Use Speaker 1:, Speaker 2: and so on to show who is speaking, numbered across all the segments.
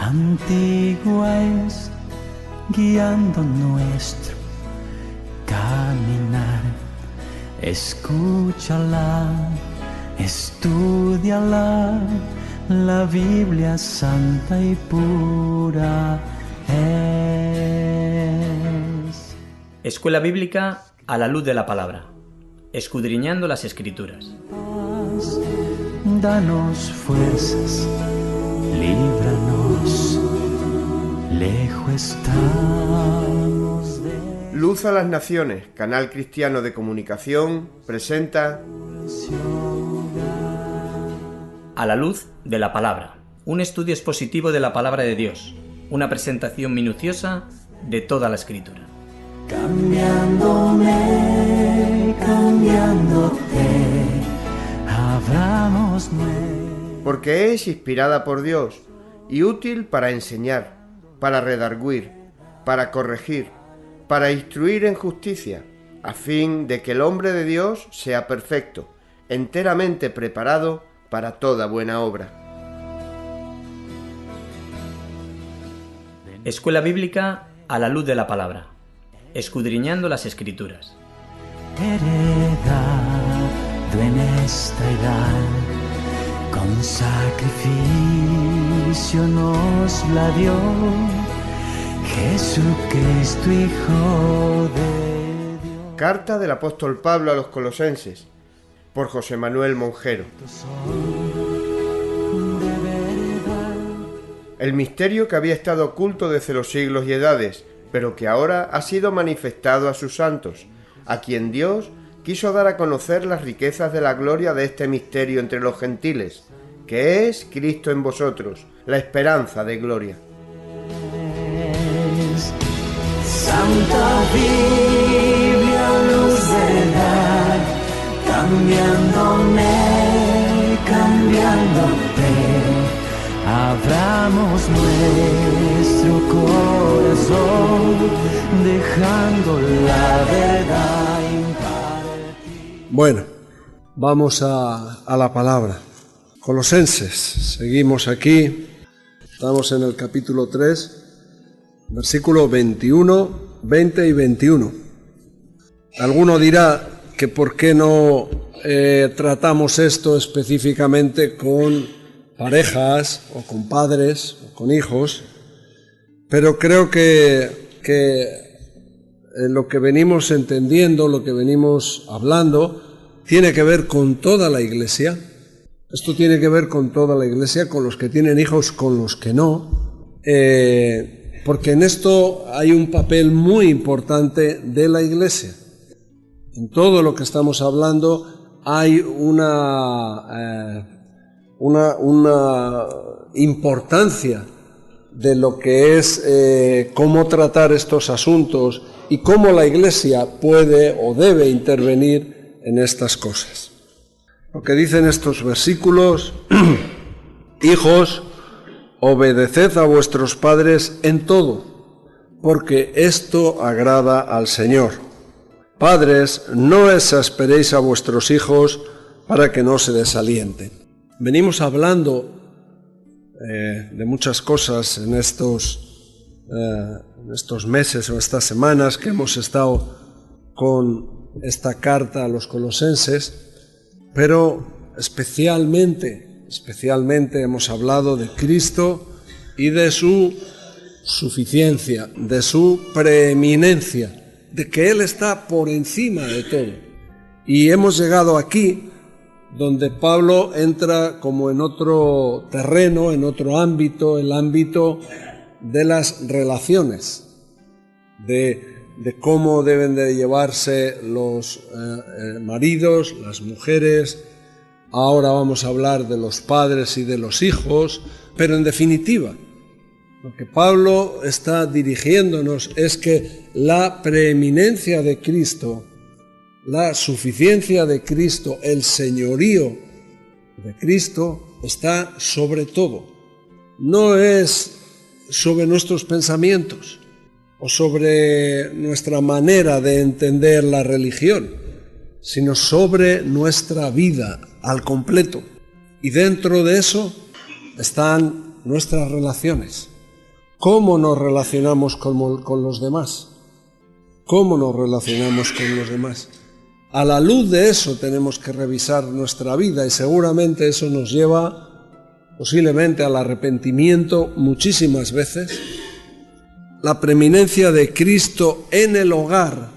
Speaker 1: antigua es, guiando nuestro caminar. Escúchala, estúdiala, la Biblia santa y pura es.
Speaker 2: Escuela Bíblica a la luz de la palabra, escudriñando las Escrituras.
Speaker 1: Danos fuerzas, líbranos, lejos estamos de...
Speaker 3: Luz a las Naciones, canal cristiano de comunicación, presenta
Speaker 2: A la luz de la palabra, un estudio expositivo de la palabra de Dios, una presentación minuciosa de toda la Escritura.
Speaker 1: Cambiándome, cambiándote, abramos nuevo.
Speaker 3: porque es inspirada por Dios y útil para enseñar, para redarguir, para corregir, para instruir en justicia, a fin de que el hombre de Dios sea perfecto, enteramente preparado para toda buena obra.
Speaker 2: Escuela Bíblica a la luz de la palabra, escudriñando las Escrituras.
Speaker 1: Heredado en esta edad, con sacrificio nos la dio Jesucristo, Hijo de Dios.
Speaker 3: Carta del apóstol Pablo a los Colosenses, por José Manuel Monjero. El misterio que había estado oculto desde los siglos y edades, pero que ahora ha sido manifestado a sus santos, a quien Dios quiso dar a conocer las riquezas de la gloria de este misterio entre los gentiles, que es Cristo en vosotros, la esperanza de gloria.
Speaker 1: Santa Biblia, luz de verdad, cambiándome, cambiándote, abramos nuestro corazón, dejando la verdad impartir.
Speaker 4: Bueno, vamos a la palabra. Colosenses, seguimos aquí, estamos en el capítulo 3, versículo 21, 20 y 21. Alguno dirá que por qué no tratamos esto específicamente con parejas o con padres o con hijos, pero creo que lo que venimos entendiendo, lo que venimos hablando, tiene que ver con toda la Iglesia. Esto tiene que ver con toda la Iglesia, con los que tienen hijos, con los que no, porque en esto hay un papel muy importante de la Iglesia. En todo lo que estamos hablando hay una importancia de lo que es cómo tratar estos asuntos y cómo la Iglesia puede o debe intervenir en estas cosas. Lo que dicen estos versículos: hijos, obedeced a vuestros padres en todo, porque esto agrada al Señor. Padres, no exasperéis a vuestros hijos para que no se desalienten. Venimos hablando de muchas cosas en estos meses o estas semanas que hemos estado con esta carta a los colosenses, pero especialmente hemos hablado de Cristo y de su suficiencia, de su preeminencia, de que Él está por encima de todo. Y hemos llegado aquí, donde Pablo entra como en otro terreno, en otro ámbito, el ámbito de las relaciones, de cómo deben de llevarse los maridos, las mujeres. Ahora vamos a hablar de los padres y de los hijos, pero en definitiva, lo que Pablo está dirigiéndonos es que la preeminencia de Cristo, la suficiencia de Cristo, el señorío de Cristo está sobre todo. No es sobre nuestros pensamientos o sobre nuestra manera de entender la religión, sino sobre nuestra vida al completo. Y dentro de eso están nuestras relaciones. ¿cómo nos relacionamos con los demás? ¿Cómo nos relacionamos con los demás? A la luz de eso tenemos que revisar nuestra vida y seguramente eso nos lleva posiblemente al arrepentimiento muchísimas veces. La preeminencia de Cristo en el hogar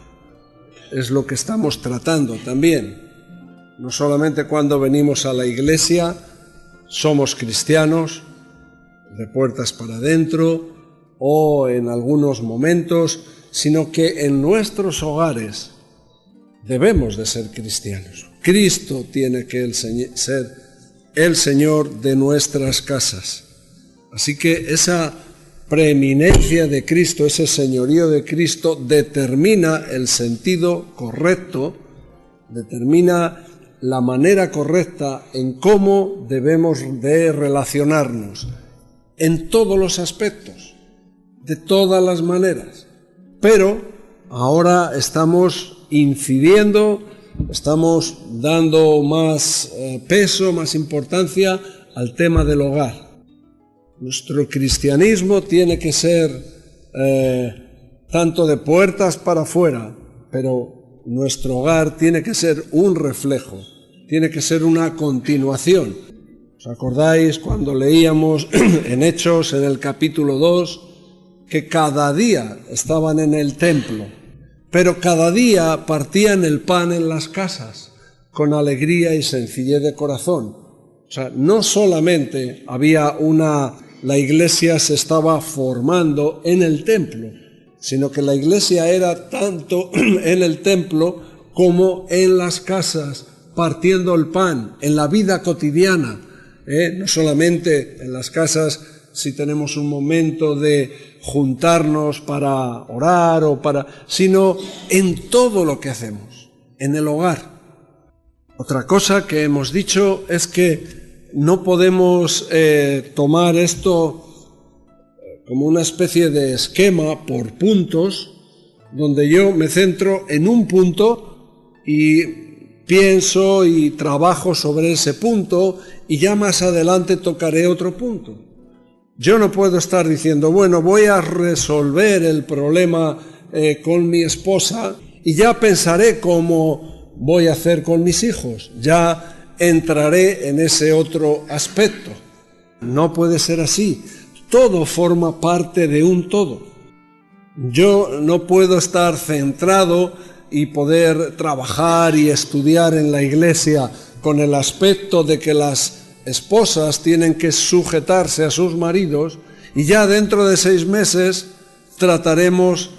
Speaker 4: es lo que estamos tratando también. No solamente cuando venimos a la iglesia somos cristianos, de puertas para adentro o en algunos momentos, sino que en nuestros hogares debemos de ser cristianos. Cristo tiene que ser el Señor de nuestras casas. Así que esa preeminencia de Cristo, ese señorío de Cristo, determina el sentido correcto, determina la manera correcta en cómo debemos de relacionarnos, en todos los aspectos, de todas las maneras. Pero ahora estamos incidiendo, estamos dando más peso, más importancia al tema del hogar. Nuestro cristianismo tiene que ser tanto de puertas para afuera, pero nuestro hogar tiene que ser un reflejo, tiene que ser una continuación. ¿Os acordáis cuando leíamos en Hechos, en el capítulo 2, que cada día estaban en el templo, pero cada día partían el pan en las casas, con alegría y sencillez de corazón? O sea, no solamente la iglesia se estaba formando en el templo, sino que la iglesia era tanto en el templo como en las casas, partiendo el pan, en la vida cotidiana. No solamente en las casas si tenemos un momento de juntarnos para orar sino en todo lo que hacemos, en el hogar. Otra cosa que hemos dicho es que no podemos tomar esto como una especie de esquema por puntos, donde yo me centro en un punto y pienso y trabajo sobre ese punto y ya más adelante tocaré otro punto. Yo no puedo estar diciendo, bueno, voy a resolver el problema con mi esposa y ya pensaré cómo voy a hacer con mis hijos, ya entraré en ese otro aspecto. No puede ser así. Todo forma parte de un todo. Yo no puedo estar centrado y poder trabajar y estudiar en la iglesia con el aspecto de que las esposas tienen que sujetarse a sus maridos y ya dentro de 6 meses trataremos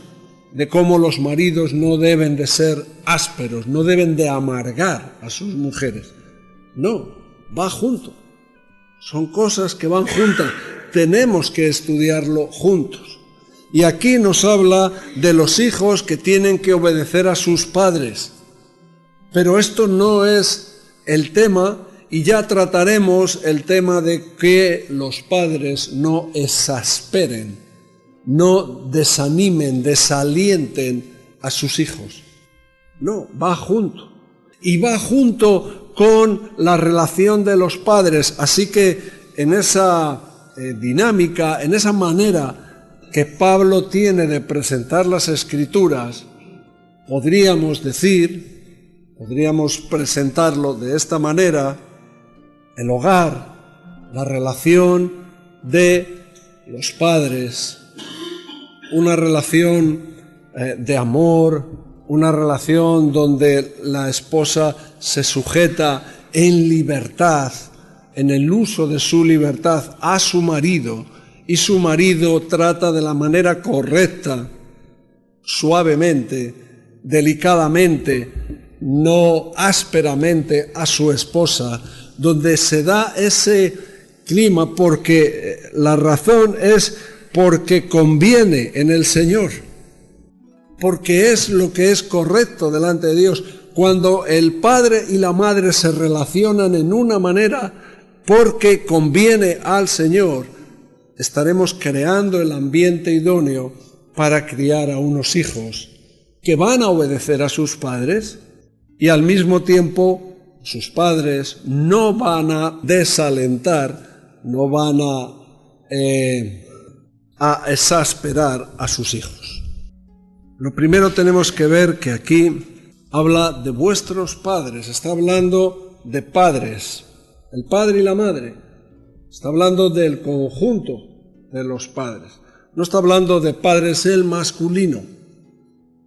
Speaker 4: de cómo los maridos no deben de ser ásperos, no deben de amargar a sus mujeres. No, va junto. Son cosas que van juntas. Tenemos que estudiarlo juntos. Y aquí nos habla de los hijos que tienen que obedecer a sus padres. Pero esto no es el tema, y ya trataremos el tema de que los padres no exasperen, no desanimen, desalienten a sus hijos. No, va junto. Y va junto con la relación de los padres. Así que en esa dinámica, en esa manera que Pablo tiene de presentar las Escrituras, podríamos presentarlo de esta manera: el hogar, la relación de los padres, una relación de amor, una relación donde la esposa se sujeta en libertad, en el uso de su libertad a su marido, y su marido trata de la manera correcta, suavemente, delicadamente, no ásperamente a su esposa, donde se da ese clima, porque la razón es porque conviene en el Señor, porque es lo que es correcto delante de Dios. Cuando el padre y la madre se relacionan en una manera porque conviene al Señor, estaremos creando el ambiente idóneo para criar a unos hijos que van a obedecer a sus padres y al mismo tiempo sus padres no van a desalentar, no van a a exasperar a sus hijos. Lo primero tenemos que ver que aquí habla de vuestros padres, está hablando de padres, el padre y la madre, está hablando del conjunto de los padres, no está hablando de padres el masculino,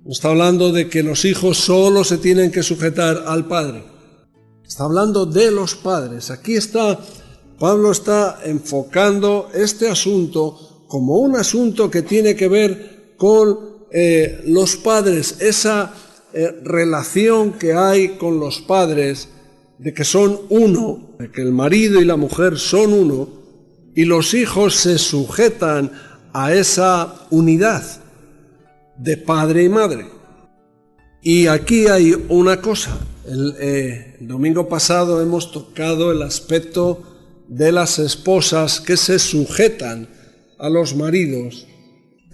Speaker 4: no está hablando de que los hijos solo se tienen que sujetar al padre, está hablando de los padres. Aquí Pablo está enfocando este asunto como un asunto que tiene que ver con los padres, esa relación que hay con los padres, de que son uno, de que el marido y la mujer son uno, y los hijos se sujetan a esa unidad de padre y madre. Y aquí hay una cosa, el domingo pasado hemos tocado el aspecto de las esposas que se sujetan a los maridos,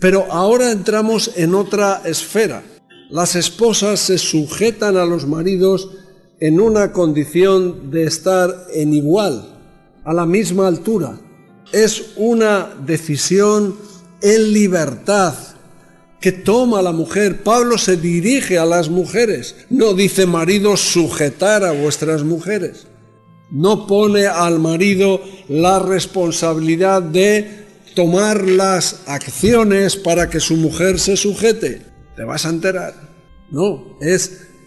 Speaker 4: pero ahora entramos en otra esfera. Las esposas se sujetan a los maridos en una condición de estar en igual, a la misma altura. Es una decisión en libertad que toma la mujer. Pablo se dirige a las mujeres, no dice maridos sujetar a vuestras mujeres. No pone al marido la responsabilidad de tomar las acciones para que su mujer se sujete. ¿Te vas a enterar? No,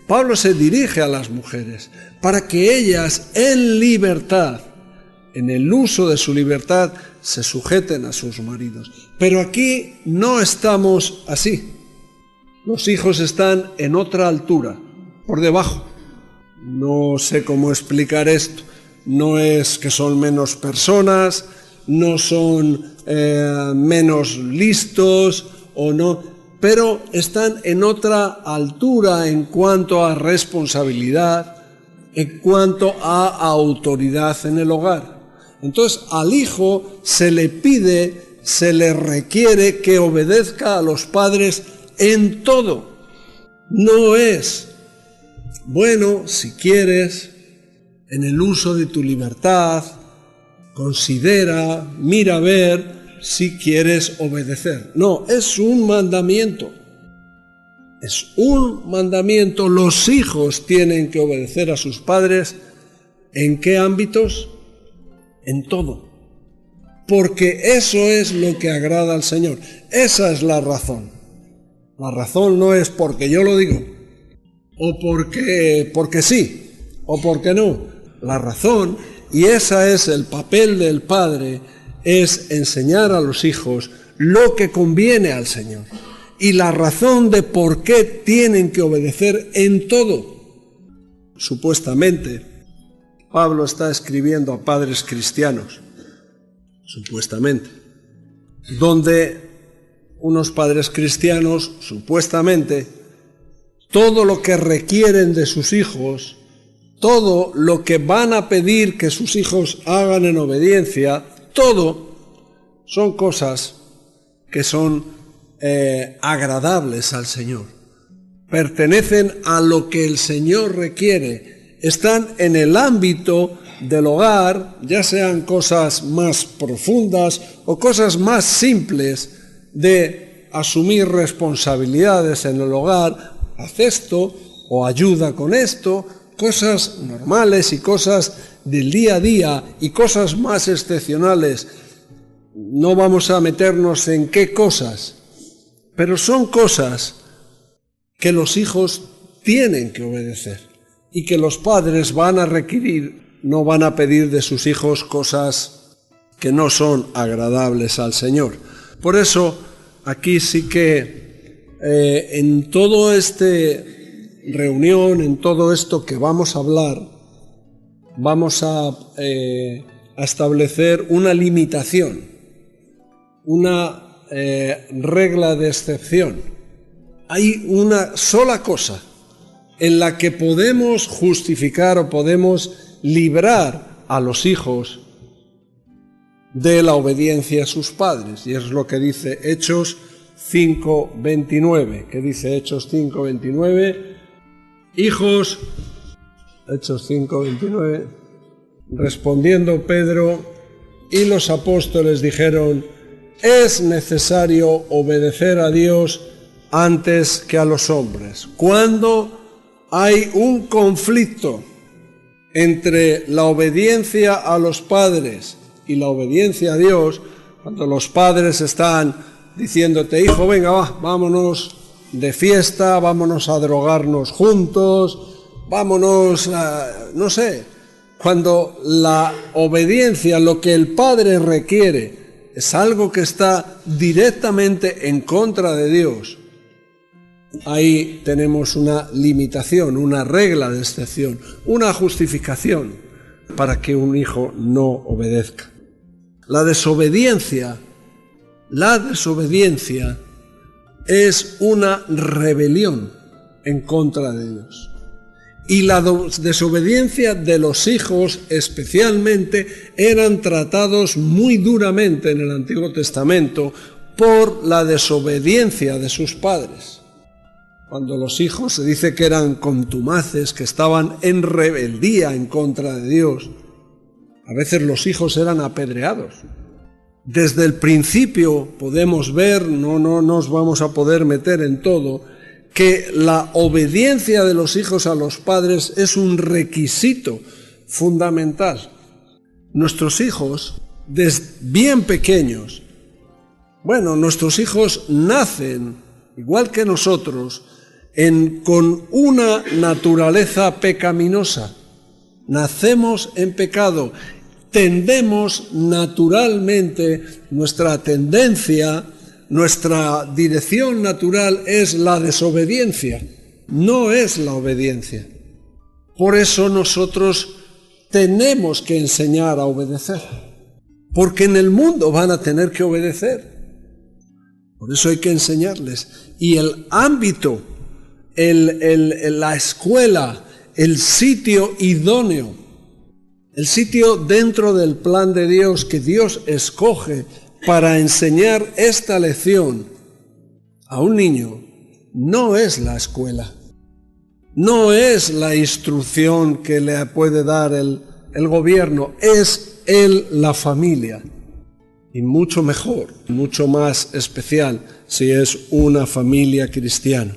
Speaker 4: Pablo se dirige a las mujeres para que ellas en libertad, en el uso de su libertad, se sujeten a sus maridos. Pero aquí no estamos así. Los hijos están en otra altura, por debajo. No sé cómo explicar esto. No es que son menos personas, no son menos listos o no, pero están en otra altura en cuanto a responsabilidad, en cuanto a autoridad en el hogar. Entonces al hijo se le pide, se le requiere que obedezca a los padres en todo. No es, bueno, si quieres, en el uso de tu libertad, considera, mira a ver si quieres obedecer. No, es un mandamiento. Es un mandamiento. Los hijos tienen que obedecer a sus padres. ¿En qué ámbitos? En todo. Porque eso es lo que agrada al Señor. Esa es la razón. La razón no es porque yo lo digo, o porque sí, o porque no. La razón, y ese es el papel del padre, es enseñar a los hijos lo que conviene al Señor. Y la razón de por qué tienen que obedecer en todo. Supuestamente, Pablo está escribiendo a padres cristianos, supuestamente, donde unos padres cristianos, supuestamente, todo lo que requieren de sus hijos, todo lo que van a pedir que sus hijos hagan en obediencia, todo son cosas que son agradables al Señor. Pertenecen a lo que el Señor requiere. Están en el ámbito del hogar, ya sean cosas más profundas o cosas más simples de asumir responsabilidades en el hogar. Haz esto o ayuda con esto. Cosas normales y cosas del día a día y cosas más excepcionales. No vamos a meternos en qué cosas, pero son cosas que los hijos tienen que obedecer y que los padres van a requerir, no van a pedir de sus hijos cosas que no son agradables al Señor. Por eso aquí sí que en todo reunión, en todo esto que vamos a hablar, vamos a establecer una limitación, una regla de excepción. Hay una sola cosa en la que podemos justificar o podemos librar a los hijos de la obediencia a sus padres, y es lo que dice Hechos 5:29, que dice Hechos 5:29, hijos, Hechos 5:29, respondiendo Pedro y los apóstoles dijeron: Es necesario obedecer a Dios antes que a los hombres. Cuando hay un conflicto entre la obediencia a los padres y la obediencia a Dios, cuando los padres están diciéndote, hijo, venga, vámonos de fiesta, vámonos a drogarnos juntos, vámonos a, no sé, cuando la obediencia, lo que el padre requiere, es algo que está directamente en contra de Dios, ahí tenemos una limitación, una regla de excepción, una justificación para que un hijo no obedezca. La desobediencia es una rebelión en contra de Dios. Y la desobediencia de los hijos especialmente eran tratados muy duramente en el Antiguo Testamento por la desobediencia de sus padres. Cuando los hijos se dice que eran contumaces, que estaban en rebeldía en contra de Dios, a veces los hijos eran apedreados. Desde el principio podemos ver, no nos vamos a poder meter en todo, que la obediencia de los hijos a los padres es un requisito fundamental. Nuestros hijos, desde bien pequeños, nuestros hijos nacen, igual que nosotros, con una naturaleza pecaminosa. Nacemos en pecado. Tendemos naturalmente, nuestra tendencia, nuestra dirección natural es la desobediencia, no es la obediencia. Por eso nosotros tenemos que enseñar a obedecer, porque en el mundo van a tener que obedecer. Por eso hay que enseñarles. Y el ámbito, la escuela, el sitio idóneo, el sitio dentro del plan de Dios que Dios escoge para enseñar esta lección a un niño, no es la escuela, no es la instrucción que le puede dar el gobierno, es la familia. Y mucho mejor, mucho más especial si es una familia cristiana.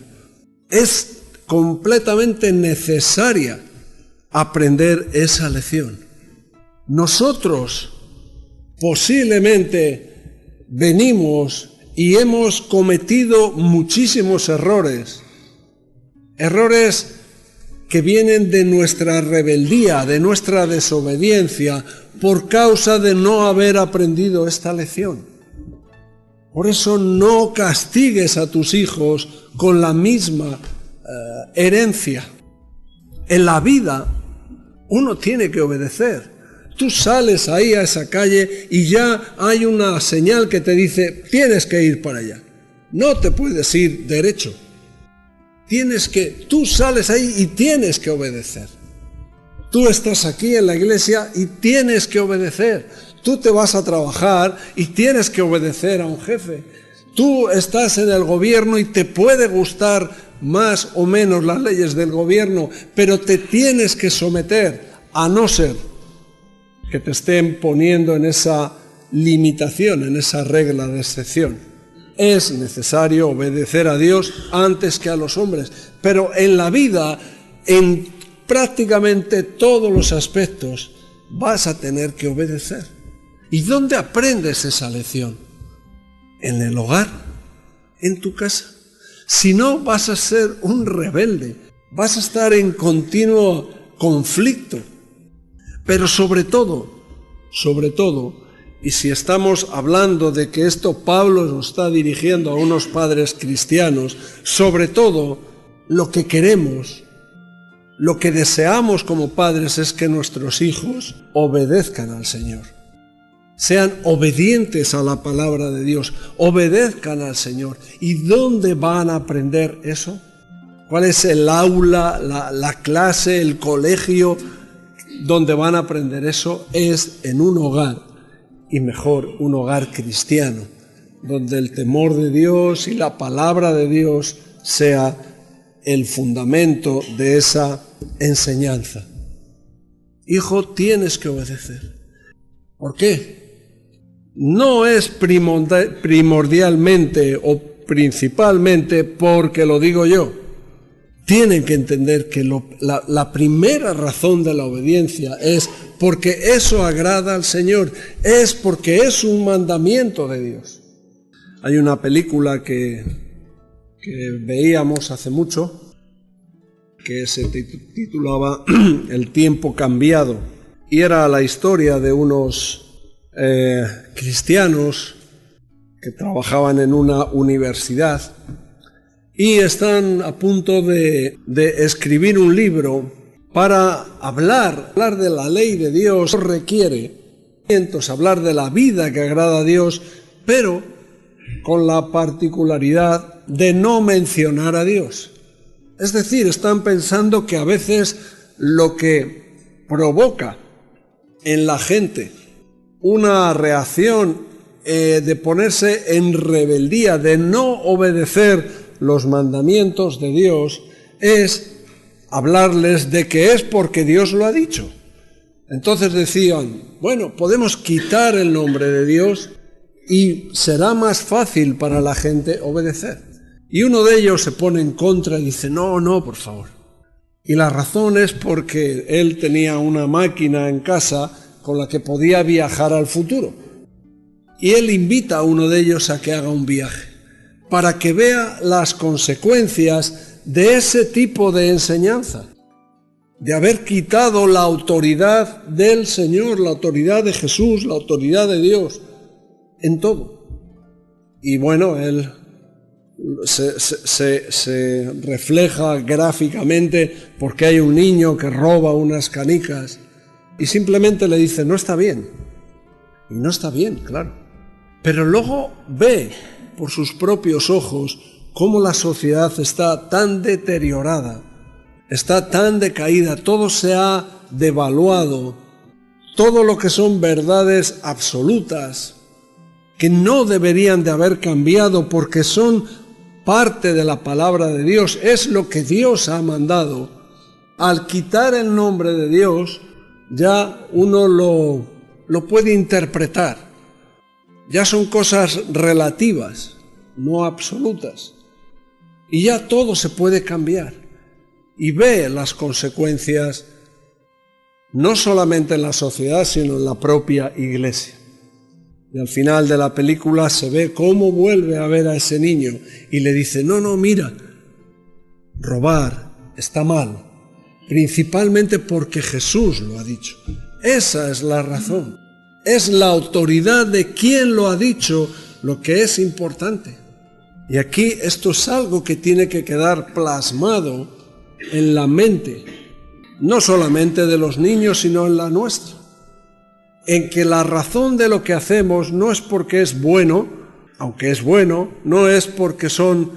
Speaker 4: Es completamente necesaria aprender esa lección. Nosotros posiblemente venimos y hemos cometido muchísimos errores que vienen de nuestra rebeldía, de nuestra desobediencia, por causa de no haber aprendido esta lección. Por eso no castigues a tus hijos con la misma herencia. En la vida uno tiene que obedecer. Tú sales ahí a esa calle y ya hay una señal que te dice, tienes que ir para allá. No te puedes ir derecho. Tú sales ahí y tienes que obedecer. Tú estás aquí en la iglesia y tienes que obedecer. Tú te vas a trabajar y tienes que obedecer a un jefe. Tú estás en el gobierno y te puede gustar más o menos las leyes del gobierno, pero te tienes que someter, a no ser que te estén poniendo en esa limitación, en esa regla de excepción. Es necesario obedecer a Dios antes que a los hombres, pero en la vida, en prácticamente todos los aspectos, vas a tener que obedecer. ¿Y dónde aprendes esa lección? En el hogar, en tu casa. Si no, vas a ser un rebelde, vas a estar en continuo conflicto. Pero sobre todo, y si estamos hablando de que esto Pablo nos está dirigiendo a unos padres cristianos, sobre todo lo que queremos, lo que deseamos como padres es que nuestros hijos obedezcan al Señor. Sean obedientes a la palabra de Dios, obedezcan al Señor. ¿Y dónde van a aprender eso? ¿Cuál es el aula, la clase, el colegio donde van a aprender eso? Es en un hogar, y mejor un hogar cristiano, donde el temor de Dios y la palabra de Dios sea el fundamento de esa enseñanza. Hijo, tienes que obedecer. ¿Por qué? no es primordialmente o principalmente porque lo digo yo. Tienen que entender que la primera razón de la obediencia es porque eso agrada al Señor, es porque es un mandamiento de Dios. Hay una película que veíamos hace mucho que se titulaba El tiempo cambiado, y era la historia de unos cristianos que trabajaban en una universidad y están a punto de escribir un libro para hablar de la ley de Dios. Requiere hablar de la vida que agrada a Dios, pero con la particularidad de no mencionar a Dios. Es decir, están pensando que a veces lo que provoca en la gente una reacción de ponerse en rebeldía, de no obedecer los mandamientos de Dios, es hablarles de que es porque Dios lo ha dicho. Entonces decían, bueno, podemos quitar el nombre de Dios y será más fácil para la gente obedecer. Y uno de ellos se pone en contra y dice, no, por favor. Y la razón es porque él tenía una máquina en casa con la que podía viajar al futuro. Y él invita a uno de ellos a que haga un viaje, para que vea las consecuencias de ese tipo de enseñanza, de haber quitado la autoridad del Señor, la autoridad de Jesús, la autoridad de Dios, en todo. Y bueno, él se refleja gráficamente porque hay un niño que roba unas canicas y simplemente le dice, no está bien. Y no está bien, claro. Pero luego ve por sus propios ojos cómo la sociedad está tan deteriorada, está tan decaída, todo se ha devaluado, todo lo que son verdades absolutas, que no deberían de haber cambiado porque son parte de la palabra de Dios, es lo que Dios ha mandado. Al quitar el nombre de Dios, ya uno lo puede interpretar. Ya son cosas relativas, no absolutas. Y ya todo se puede cambiar. Y ve las consecuencias, no solamente en la sociedad, sino en la propia iglesia. Y al final de la película se ve cómo vuelve a ver a ese niño y le dice, no, mira, robar está mal, principalmente porque Jesús lo ha dicho. Esa es la razón. Es la autoridad de quien lo ha dicho lo que es importante. Y aquí esto es algo que tiene que quedar plasmado en la mente, no solamente de los niños, sino en la nuestra. En que la razón de lo que hacemos no es porque es bueno, aunque es bueno, no es porque son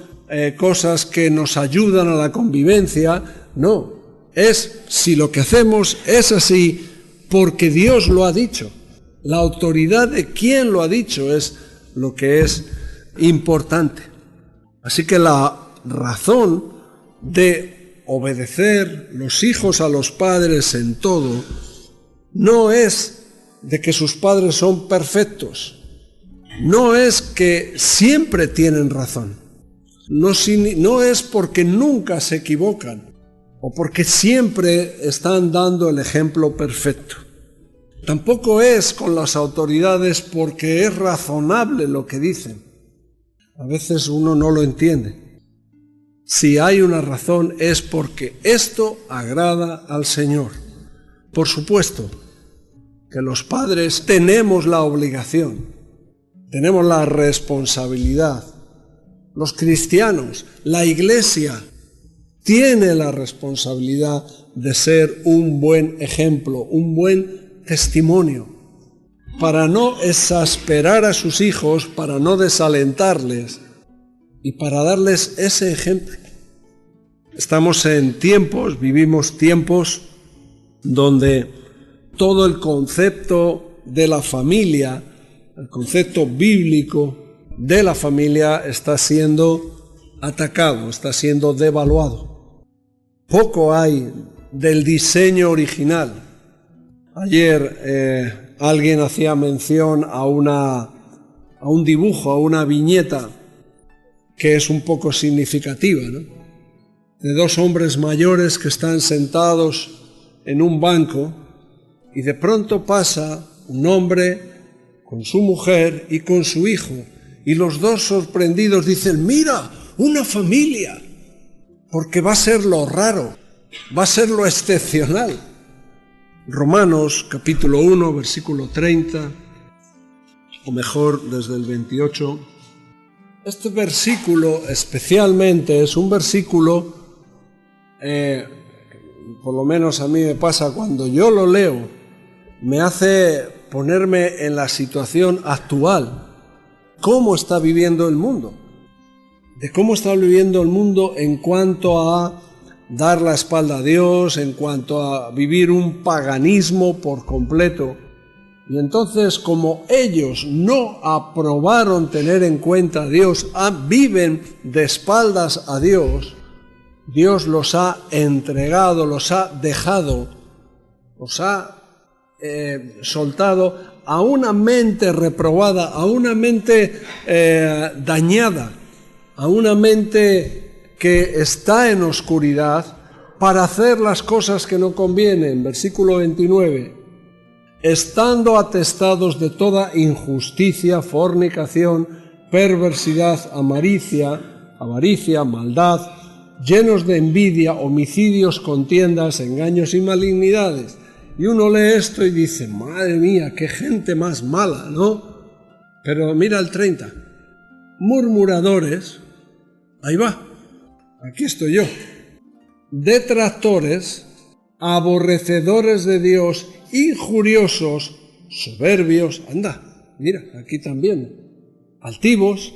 Speaker 4: cosas que nos ayudan a la convivencia, no. Es si lo que hacemos es así porque Dios lo ha dicho. La autoridad de quien lo ha dicho es lo que es importante. Así que la razón de obedecer los hijos a los padres en todo no es de que sus padres son perfectos, no es que siempre tienen razón, no es porque nunca se equivocan o porque siempre están dando el ejemplo perfecto. Tampoco es con las autoridades porque es razonable lo que dicen. A veces uno no lo entiende. Si hay una razón es porque esto agrada al Señor. Por supuesto que los padres tenemos la obligación, tenemos la responsabilidad. Los cristianos, la Iglesia, tiene la responsabilidad de ser un buen ejemplo, un buen testimonio, para no exasperar a sus hijos, para no desalentarles y para darles ese ejemplo. Vivimos tiempos donde todo el concepto de la familia, el concepto bíblico de la familia está siendo atacado, está siendo devaluado. Poco hay del diseño original. Ayer alguien hacía mención a un dibujo, a una viñeta que es un poco significativa, ¿no? De dos hombres mayores que están sentados en un banco y de pronto pasa un hombre con su mujer y con su hijo, y los dos sorprendidos dicen: mira, una familia, porque va a ser lo raro, va a ser lo excepcional. Romanos capítulo 1, versículo 30, o mejor desde el 28. Este versículo especialmente es un versículo, por lo menos a mí me pasa cuando yo lo leo, me hace ponerme en la situación actual, cómo está viviendo el mundo, de cómo está viviendo el mundo en cuanto a dar la espalda a Dios, en cuanto a vivir un paganismo por completo. Y entonces, como ellos no aprobaron tener en cuenta a Dios, viven de espaldas a Dios, Dios los ha entregado, los ha dejado, los ha soltado a una mente reprobada, a una mente dañada, a una mente que está en oscuridad para hacer las cosas que no convienen. Versículo 29. Estando atestados de toda injusticia, fornicación, perversidad, avaricia, maldad, llenos de envidia, homicidios, contiendas, engaños y malignidades. Y uno lee esto y dice: madre mía, qué gente más mala, ¿no? Pero mira el 30. Murmuradores, ahí va, aquí estoy yo. Detractores, aborrecedores de Dios, injuriosos, soberbios, anda, mira, aquí también, altivos,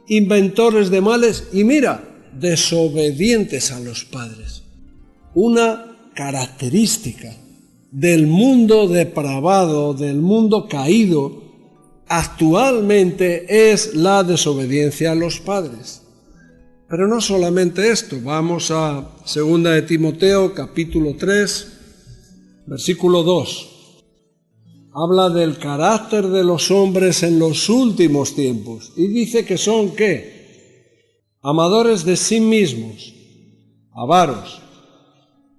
Speaker 4: inventores de males y mira, desobedientes a los padres. Una característica del mundo depravado, del mundo caído, actualmente es la desobediencia a los padres. Pero no solamente esto, vamos a 2 de Timoteo capítulo 3, versículo 2. Habla del carácter de los hombres en los últimos tiempos y dice que son ¿qué? Amadores de sí mismos, avaros,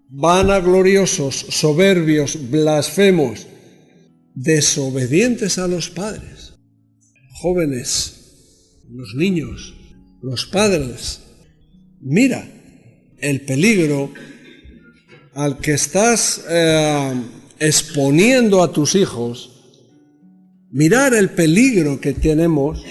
Speaker 4: vanagloriosos, soberbios, blasfemos, desobedientes a los padres. Jóvenes, los niños, los padres, mira el peligro al que estás exponiendo a tus hijos, mirar el peligro que tenemos,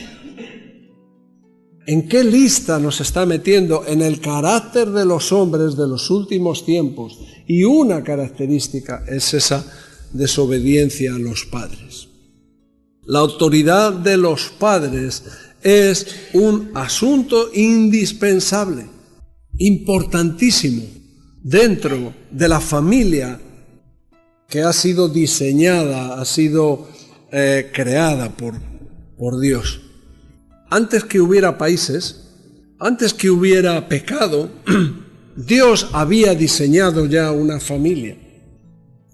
Speaker 4: en qué lista nos está metiendo en el carácter de los hombres de los últimos tiempos, y una característica es esa desobediencia a los padres. La autoridad de los padres es un asunto indispensable, importantísimo, dentro de la familia que ha sido diseñada, ha sido creada por Dios. Antes que hubiera países, antes que hubiera pecado, Dios había diseñado ya una familia.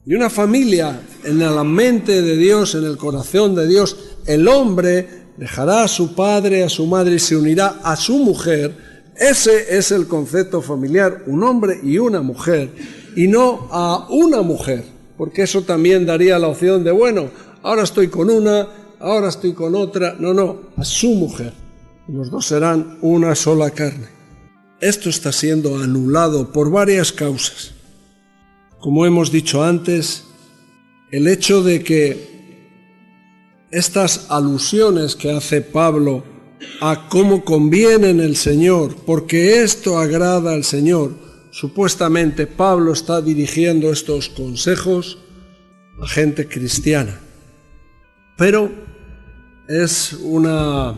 Speaker 4: Y una familia en la mente de Dios, en el corazón de Dios, el hombre dejará a su padre, a su madre y se unirá a su mujer. Ese es el concepto familiar, un hombre y una mujer, y no a una mujer, porque eso también daría la opción de, bueno, ahora estoy con una, ahora estoy con otra. No, a su mujer. Los dos serán una sola carne. Esto está siendo anulado por varias causas. Como hemos dicho antes, el hecho de que estas alusiones que hace Pablo a cómo conviene en el Señor, porque esto agrada al Señor, supuestamente Pablo está dirigiendo estos consejos a gente cristiana. Pero es una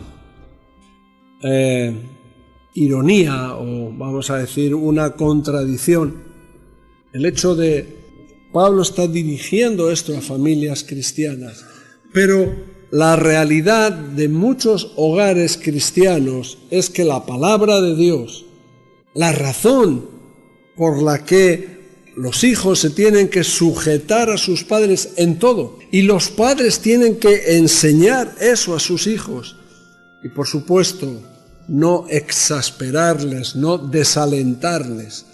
Speaker 4: ironía, o vamos a decir una contradicción, el hecho de Pablo está dirigiendo esto a familias cristianas, pero la realidad de muchos hogares cristianos es que la palabra de Dios, la razón por la que los hijos se tienen que sujetar a sus padres en todo, y los padres tienen que enseñar eso a sus hijos. Y por supuesto, no exasperarles, no desalentarles,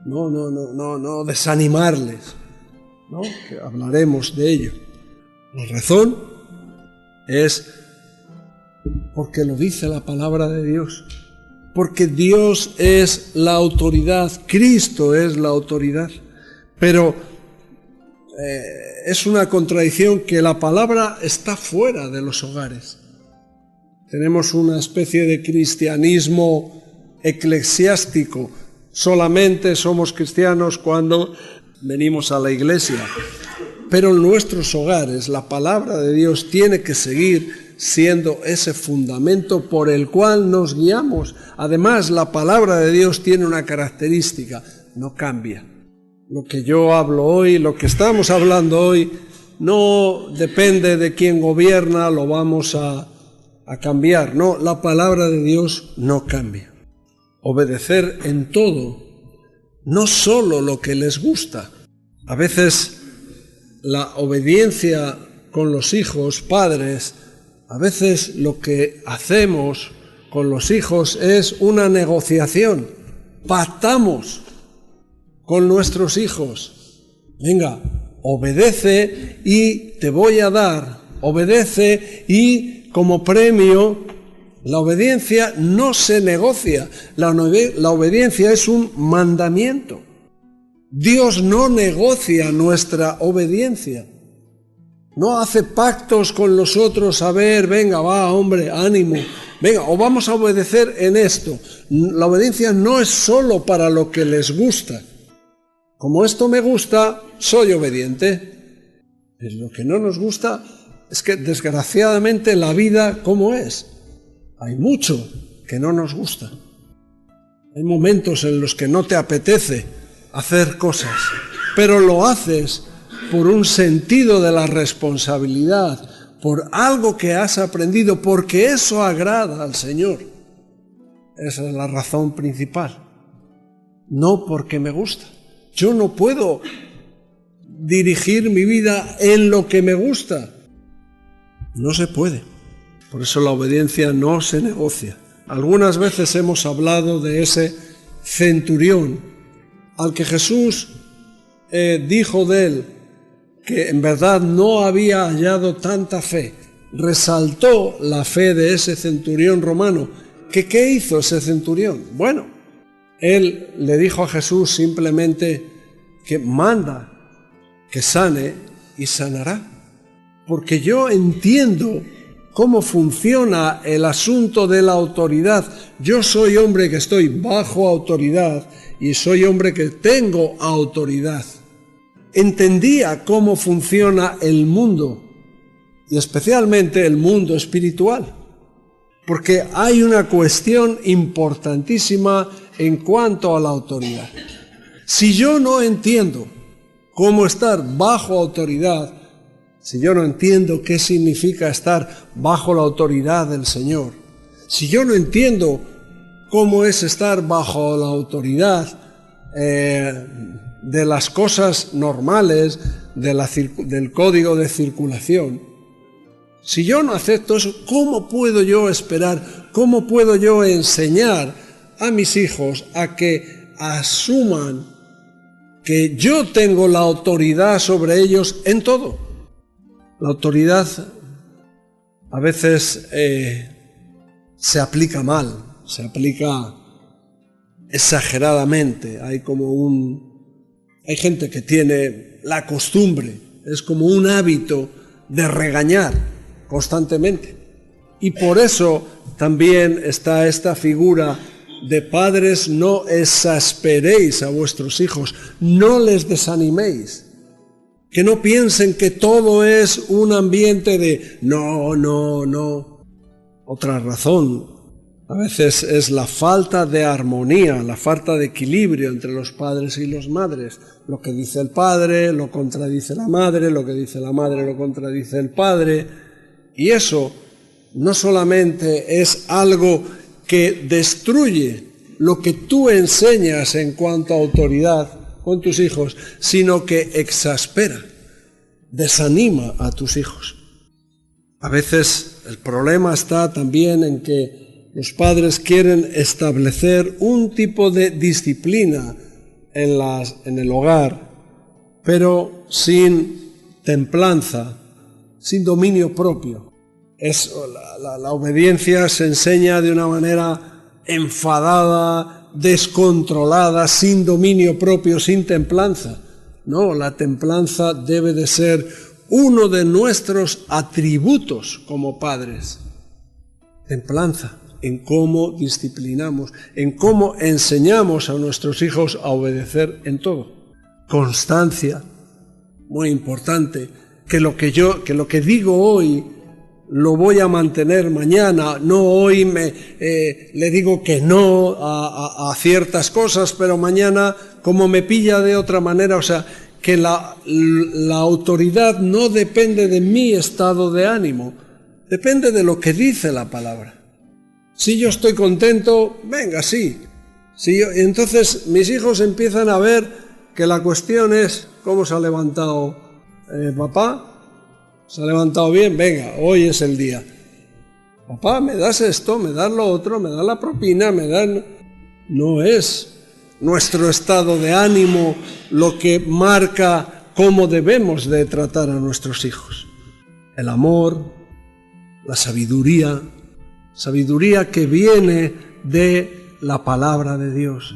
Speaker 4: no desanimarles, ¿no? Que hablaremos de ello. La razón es porque lo dice la palabra de Dios, porque Dios es la autoridad, Cristo es la autoridad. Pero es una contradicción que la palabra está fuera de los hogares. Tenemos una especie de cristianismo eclesiástico. Solamente somos cristianos cuando venimos a la iglesia. Pero en nuestros hogares la palabra de Dios tiene que seguir siendo ese fundamento por el cual nos guiamos. Además, la palabra de Dios tiene una característica: no cambia. Lo que yo hablo hoy, lo que estamos hablando hoy, no depende de quién gobierna, lo vamos a cambiar. No, la palabra de Dios no cambia. Obedecer en todo, no solo lo que les gusta. A veces la obediencia con los hijos, padres, a veces lo que hacemos con los hijos es una negociación. Pactamos con nuestros hijos. Venga, obedece y te voy a dar. Obedece y como premio, la obediencia no se negocia. La obediencia es un mandamiento. Dios no negocia nuestra obediencia. No hace pactos con los otros, a ver, venga, va, hombre, ánimo, venga, o vamos a obedecer en esto. La obediencia no es solo para lo que les gusta. Como esto me gusta, soy obediente. Es lo que no nos gusta, es que desgraciadamente la vida, ¿cómo es? Hay mucho que no nos gusta. Hay momentos en los que no te apetece hacer cosas, pero lo haces por un sentido de la responsabilidad, por algo que has aprendido, porque eso agrada al Señor. Esa es la razón principal. No porque me gusta. Yo no puedo dirigir mi vida en lo que me gusta. No se puede. Por eso la obediencia no se negocia. Algunas veces hemos hablado de ese centurión al que Jesús dijo de él que en verdad no había hallado tanta fe. Resaltó la fe de ese centurión romano. ¿Qué hizo ese centurión? Bueno, él le dijo a Jesús simplemente que manda, que sane y sanará. Porque yo entiendo cómo funciona el asunto de la autoridad. Yo soy hombre que estoy bajo autoridad y soy hombre que tengo autoridad. Entendía cómo funciona el mundo, y especialmente el mundo espiritual, porque hay una cuestión importantísima en cuanto a la autoridad. Si yo no entiendo cómo estar bajo autoridad, si yo no entiendo qué significa estar bajo la autoridad del Señor, si yo no entiendo cómo es estar bajo la autoridad de las cosas normales, del código de circulación, si yo no acepto eso, ¿cómo puedo yo esperar, cómo puedo yo enseñar a mis hijos a que asuman que yo tengo la autoridad sobre ellos en todo? La autoridad a veces se aplica mal, se aplica exageradamente. Hay gente que tiene la costumbre, es como un hábito de regañar constantemente. Y por eso también está esta figura de padres: no exasperéis a vuestros hijos, no les desaniméis. Que no piensen que todo es un ambiente de no. Otra razón a veces es la falta de armonía, la falta de equilibrio entre los padres y las madres. Lo que dice el padre lo contradice la madre, lo que dice la madre lo contradice el padre. Y eso no solamente es algo que destruye lo que tú enseñas en cuanto a autoridad, con tus hijos, sino que exaspera, desanima a tus hijos. A veces el problema está también en que los padres quieren establecer un tipo de disciplina en el hogar, pero sin templanza, sin dominio propio. La obediencia se enseña de una manera enfadada, descontrolada, sin dominio propio, sin templanza. No, la templanza debe de ser uno de nuestros atributos como padres. Templanza en cómo disciplinamos, en cómo enseñamos a nuestros hijos a obedecer en todo. Constancia, muy importante, que lo que digo hoy lo voy a mantener mañana, no hoy le digo que no a ciertas cosas, pero mañana como me pilla de otra manera, o sea, que la autoridad no depende de mi estado de ánimo, depende de lo que dice la palabra. Si yo estoy contento, venga, sí. Entonces mis hijos empiezan a ver que la cuestión es cómo se ha levantado papá. ¿Se ha levantado bien? Venga, hoy es el día. Papá, ¿me das esto? ¿Me das lo otro? ¿Me das la propina? No es nuestro estado de ánimo lo que marca cómo debemos de tratar a nuestros hijos. El amor, la sabiduría que viene de la palabra de Dios,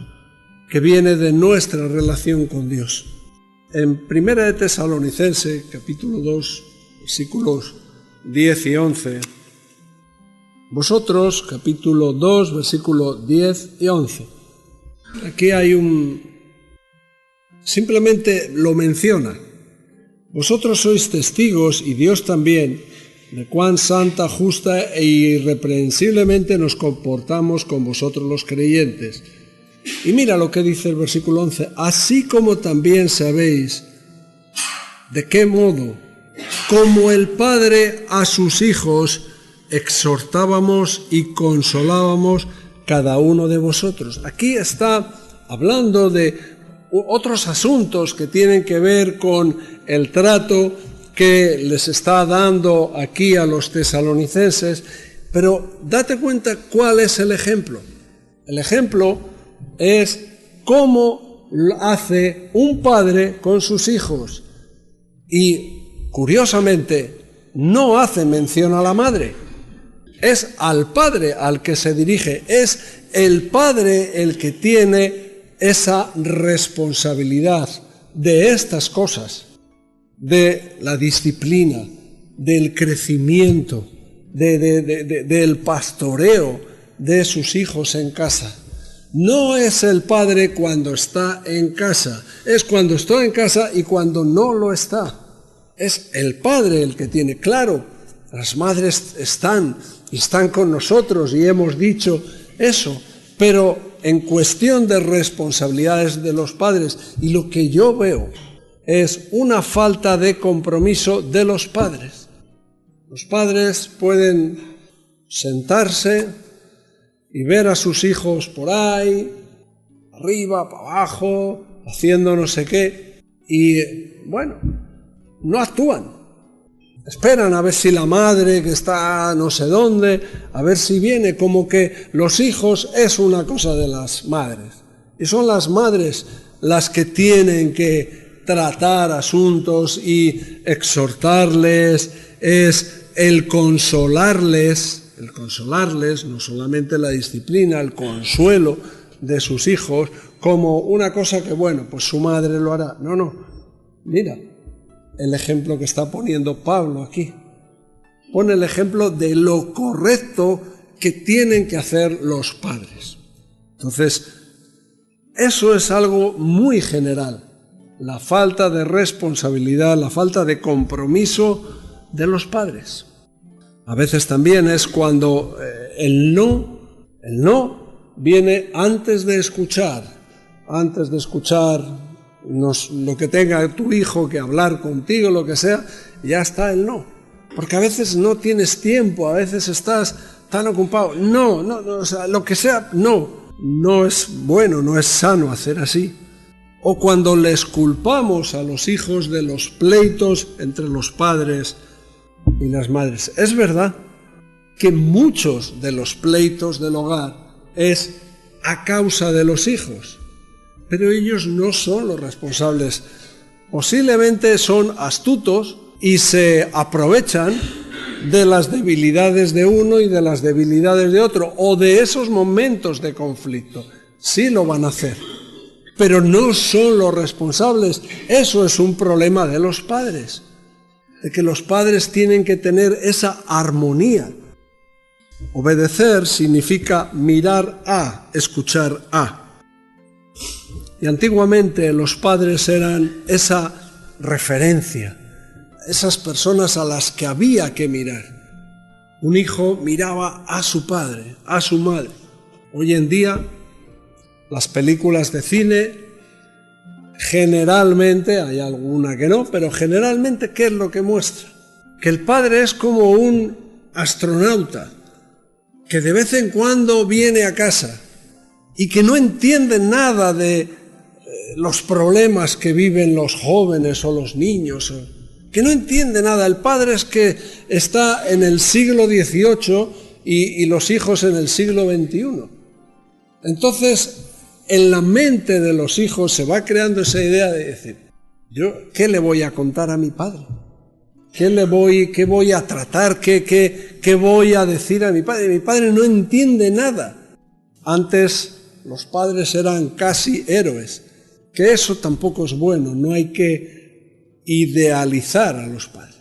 Speaker 4: que viene de nuestra relación con Dios. En 1 de Tesalonicenses, capítulo 2, versículos 10 y 11. Vosotros, capítulo 2, versículos 10 y 11. Aquí hay simplemente lo menciona. Vosotros sois testigos, y Dios también, de cuán santa, justa e irreprensiblemente nos comportamos con vosotros los creyentes. Y mira lo que dice el versículo 11. Así como también sabéis de qué modo, como el Padre a sus hijos, exhortábamos y consolábamos cada uno de vosotros. Aquí está hablando de otros asuntos que tienen que ver con el trato que les está dando aquí a los tesalonicenses, pero date cuenta cuál es el ejemplo. El ejemplo es cómo hace un padre con sus hijos. Y curiosamente no hace mención a la madre. Es al padre al que se dirige, es el padre el que tiene esa responsabilidad de estas cosas, de la disciplina, del crecimiento, del pastoreo de sus hijos en casa. No es el padre cuando está en casa, es cuando está en casa y cuando no lo está. Es el padre el que tiene, claro, las madres están con nosotros y hemos dicho eso, pero en cuestión de responsabilidades de los padres, y lo que yo veo es una falta de compromiso de los padres. Los padres pueden sentarse y ver a sus hijos por ahí, arriba, para abajo, haciendo no sé qué, y bueno, no actúan. Esperan a ver si la madre que está no sé dónde, a ver si viene, como que los hijos es una cosa de las madres. Y son las madres las que tienen que tratar asuntos y exhortarles, es el consolarles, no solamente la disciplina, el consuelo de sus hijos, como una cosa que, bueno, pues su madre lo hará. No, mira el ejemplo que está poniendo Pablo aquí. Pone el ejemplo de lo correcto que tienen que hacer los padres. Entonces, eso es algo muy general. La falta de responsabilidad, la falta de compromiso de los padres. A veces también es cuando el no viene antes de escuchar lo que tenga tu hijo que hablar contigo, lo que sea, ya está el no. Porque a veces no tienes tiempo, a veces estás tan ocupado. No, o sea, lo que sea, no es bueno, no es sano hacer así. o cuando les culpamos a los hijos de los pleitos entre los padres y las madres. Es verdad que muchos de los pleitos del hogar es a causa de los hijos, pero ellos no son los responsables. Posiblemente son astutos y se aprovechan de las debilidades de uno y de las debilidades de otro, o de esos momentos de conflicto. Sí lo van a hacer, pero no son los responsables. Eso es un problema de los padres, de que los padres tienen que tener esa armonía. Obedecer significa mirar a, escuchar a. Y antiguamente los padres eran esa referencia, esas personas a las que había que mirar. Un hijo miraba a su padre, a su madre. Hoy en día, las películas de cine, generalmente, hay alguna que no, pero generalmente, ¿qué es lo que muestra? Que el padre es como un astronauta, que de vez en cuando viene a casa y que no entiende nada de los problemas que viven los jóvenes o los niños, que no entiende nada. El padre es que está en el siglo XVIII y los hijos en el siglo XXI. Entonces, en la mente de los hijos se va creando esa idea de decir, ¿qué le voy a contar a mi padre? ¿Qué voy a tratar? ¿Qué voy a decir a mi padre? Mi padre no entiende nada. Antes los padres eran casi héroes, que eso tampoco es bueno. No hay que idealizar a los padres.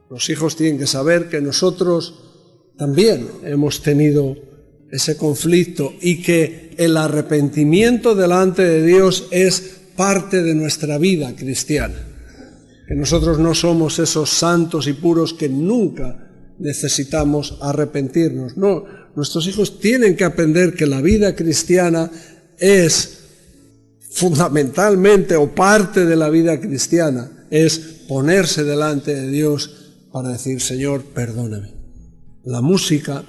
Speaker 4: Los hijos tienen que saber que nosotros también hemos tenido ese conflicto y que el arrepentimiento delante de Dios es parte de nuestra vida cristiana. Que nosotros no somos esos santos y puros que nunca necesitamos arrepentirnos. No, nuestros hijos tienen que aprender que la vida cristiana es fundamentalmente, o parte de la vida cristiana, es ponerse delante de Dios para decir, Señor, perdóname. La música,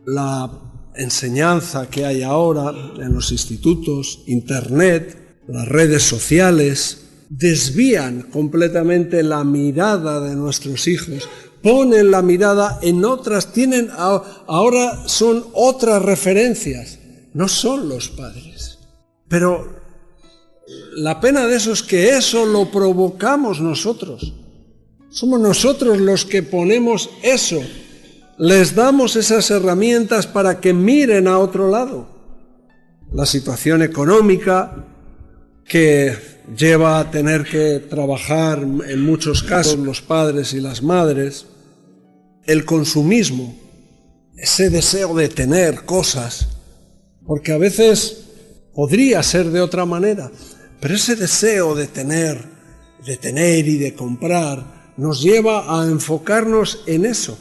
Speaker 4: la enseñanza que hay ahora en los institutos, Internet, las redes sociales, desvían completamente la mirada de nuestros hijos, ponen la mirada en otras, ahora son otras referencias, no son los padres. Pero la pena de eso es que eso lo provocamos nosotros. Somos nosotros los que ponemos eso. Les damos esas herramientas para que miren a otro lado. La situación económica que lleva a tener que trabajar en muchos casos los padres y las madres, el consumismo, ese deseo de tener cosas, porque a veces podría ser de otra manera, pero ese deseo de tener y de comprar nos lleva a enfocarnos en eso,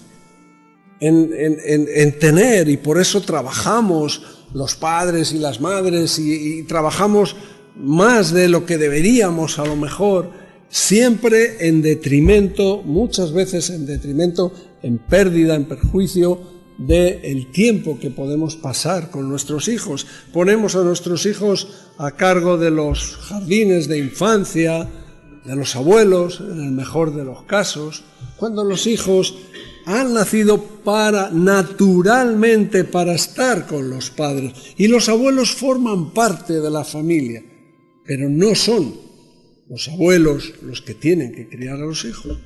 Speaker 4: en tener, y por eso trabajamos los padres y las madres y trabajamos más de lo que deberíamos a lo mejor, siempre en detrimento, muchas veces en detrimento, en pérdida, en perjuicio del tiempo que podemos pasar con nuestros hijos. Ponemos a nuestros hijos a cargo de los jardines de infancia, de los abuelos, en el mejor de los casos, cuando los hijos han nacido naturalmente para estar con los padres, y los abuelos forman parte de la familia, pero no son los abuelos los que tienen que criar a los hijos.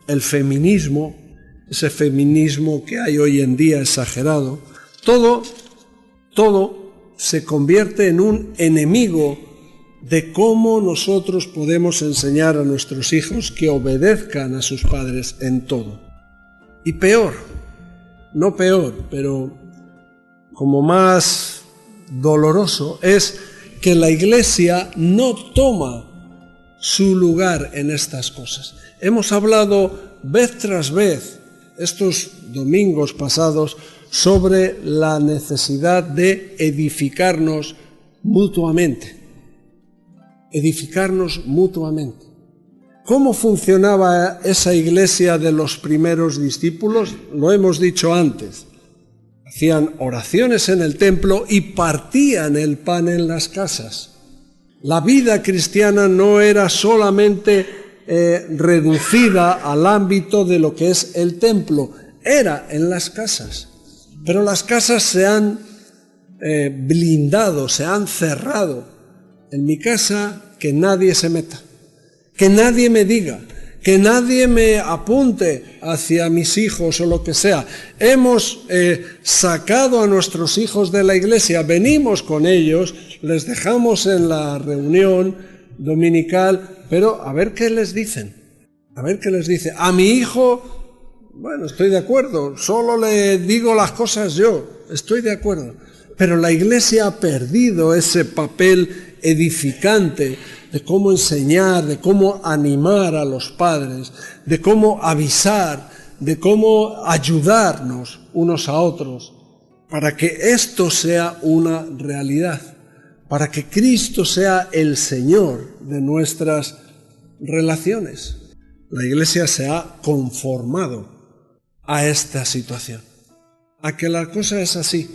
Speaker 4: El feminismo, ese feminismo que hay hoy en día exagerado, todo se convierte en un enemigo de cómo nosotros podemos enseñar a nuestros hijos que obedezcan a sus padres en todo. Y peor, no peor, pero como más doloroso, es que la Iglesia no toma su lugar en estas cosas. Hemos hablado vez tras vez, estos domingos pasados, sobre la necesidad de edificarnos mutuamente. Edificarnos mutuamente. ¿Cómo funcionaba esa iglesia de los primeros discípulos? Lo hemos dicho antes. Hacían oraciones en el templo y partían el pan en las casas. La vida cristiana no era solamente reducida al ámbito de lo que es el templo, era en las casas. Pero las casas se han blindado, se han cerrado. En mi casa, que nadie se meta, que nadie me diga, que nadie me apunte hacia mis hijos o lo que sea. Hemos sacado a nuestros hijos de la iglesia, venimos con ellos, les dejamos en la reunión dominical, pero a ver qué les dicen. A ver qué les dice. A mi hijo, bueno, estoy de acuerdo, solo le digo las cosas yo, estoy de acuerdo. Pero la iglesia ha perdido ese papel edificante de cómo enseñar, de cómo animar a los padres, de cómo avisar, de cómo ayudarnos unos a otros, para que esto sea una realidad, para que Cristo sea el Señor de nuestras relaciones. La iglesia se ha conformado a esta situación, a que la cosa es así,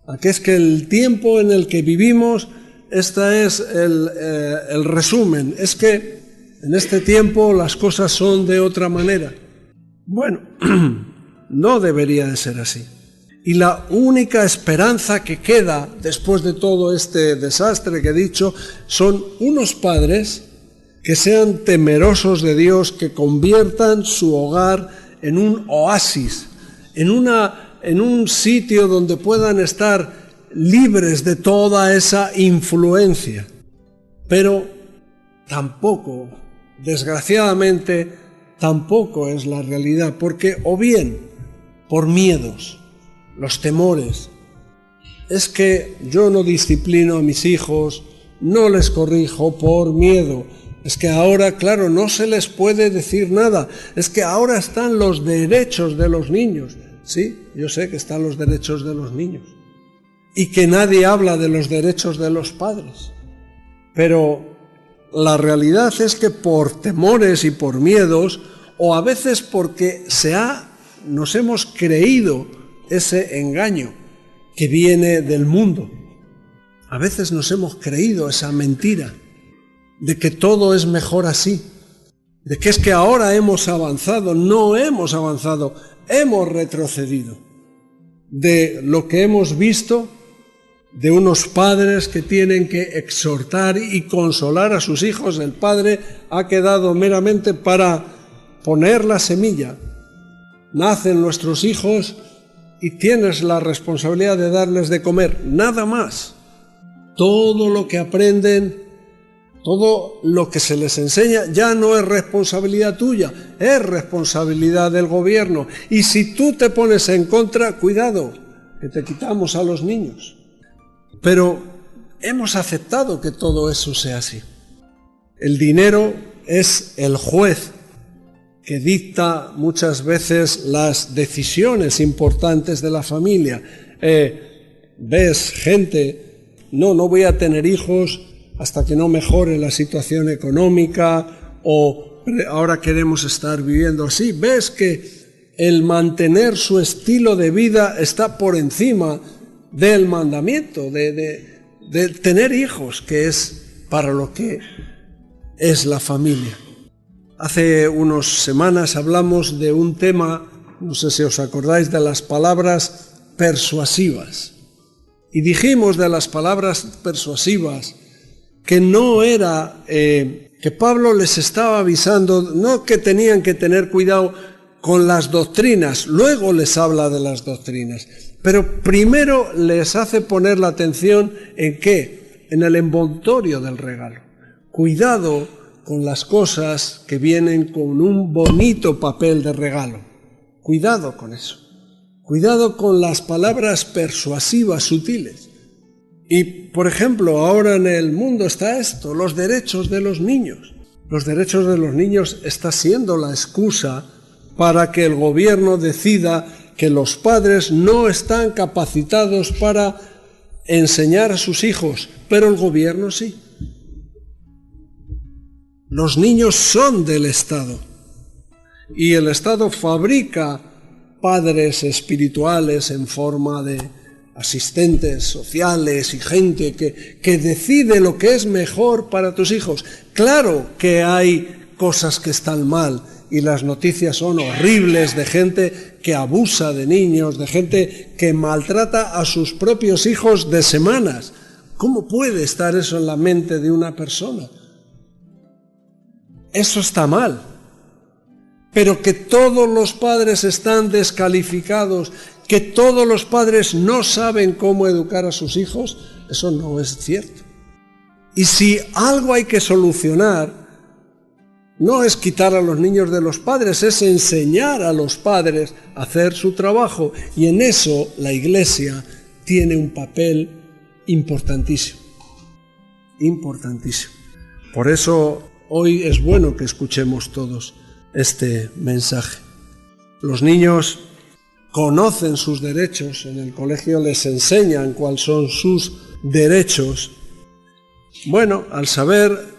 Speaker 4: a que es que el tiempo en el que vivimos, este es el resumen, es que en este tiempo las cosas son de otra manera. Bueno, no debería de ser así. Y la única esperanza que queda después de todo este desastre que he dicho son unos padres que sean temerosos de Dios, que conviertan su hogar en un oasis, en un sitio donde puedan estar libres de toda esa influencia. Pero tampoco, desgraciadamente, tampoco es la realidad, porque o bien por miedos, los temores, es que yo no disciplino a mis hijos, no les corrijo por miedo, es que ahora, claro, no se les puede decir nada, es que ahora están los derechos de los niños. Sí, yo sé que están los derechos de los niños y que nadie habla de los derechos de los padres, pero la realidad es que por temores y por miedos, o a veces porque nos hemos creído ese engaño que viene del mundo, a veces nos hemos creído esa mentira de que todo es mejor así, de que es que ahora hemos avanzado. No hemos avanzado, hemos retrocedido. De lo que hemos visto, de unos padres que tienen que exhortar y consolar a sus hijos, el padre ha quedado meramente para poner la semilla. Nacen nuestros hijos y tienes la responsabilidad de darles de comer, nada más. Todo lo que aprenden, todo lo que se les enseña ya no es responsabilidad tuya, es responsabilidad del gobierno. Y si tú te pones en contra, cuidado, que te quitamos a los niños. Pero hemos aceptado que todo eso sea así. El dinero es el juez que dicta muchas veces las decisiones importantes de la familia. Ves gente, no voy a tener hijos hasta que no mejore la situación económica, o ahora queremos estar viviendo así. Ves que el mantener su estilo de vida está por encima del mandamiento, de tener hijos, que es para lo que es la familia. Hace unas semanas hablamos de un tema, no sé si os acordáis, de las palabras persuasivas. Y dijimos de las palabras persuasivas que no era, que Pablo les estaba avisando, no que tenían que tener cuidado con las doctrinas, luego les habla de las doctrinas, pero primero les hace poner la atención en ¿qué? En el envoltorio del regalo. Cuidado con las cosas que vienen con un bonito papel de regalo. Cuidado con eso. Cuidado con las palabras persuasivas, sutiles. Y, por ejemplo, ahora en el mundo está esto, los derechos de los niños. Los derechos de los niños está siendo la excusa para que el gobierno decida que los padres no están capacitados para enseñar a sus hijos, pero el gobierno sí. Los niños son del Estado y el Estado fabrica padres espirituales en forma de asistentes sociales y gente que decide lo que es mejor para tus hijos. Claro que hay cosas que están mal y las noticias son horribles de gente que abusa de niños, de gente que maltrata a sus propios hijos de semanas. ¿Cómo puede estar eso en la mente de una persona? Eso está mal. Pero que todos los padres están descalificados, que todos los padres no saben cómo educar a sus hijos, eso no es cierto. Y si algo hay que solucionar, no es quitar a los niños de los padres, es enseñar a los padres a hacer su trabajo. Y en eso la Iglesia tiene un papel importantísimo. Importantísimo. Por eso hoy es bueno que escuchemos todos este mensaje. Los niños conocen sus derechos, en el colegio les enseñan cuáles son sus derechos. Bueno, al saber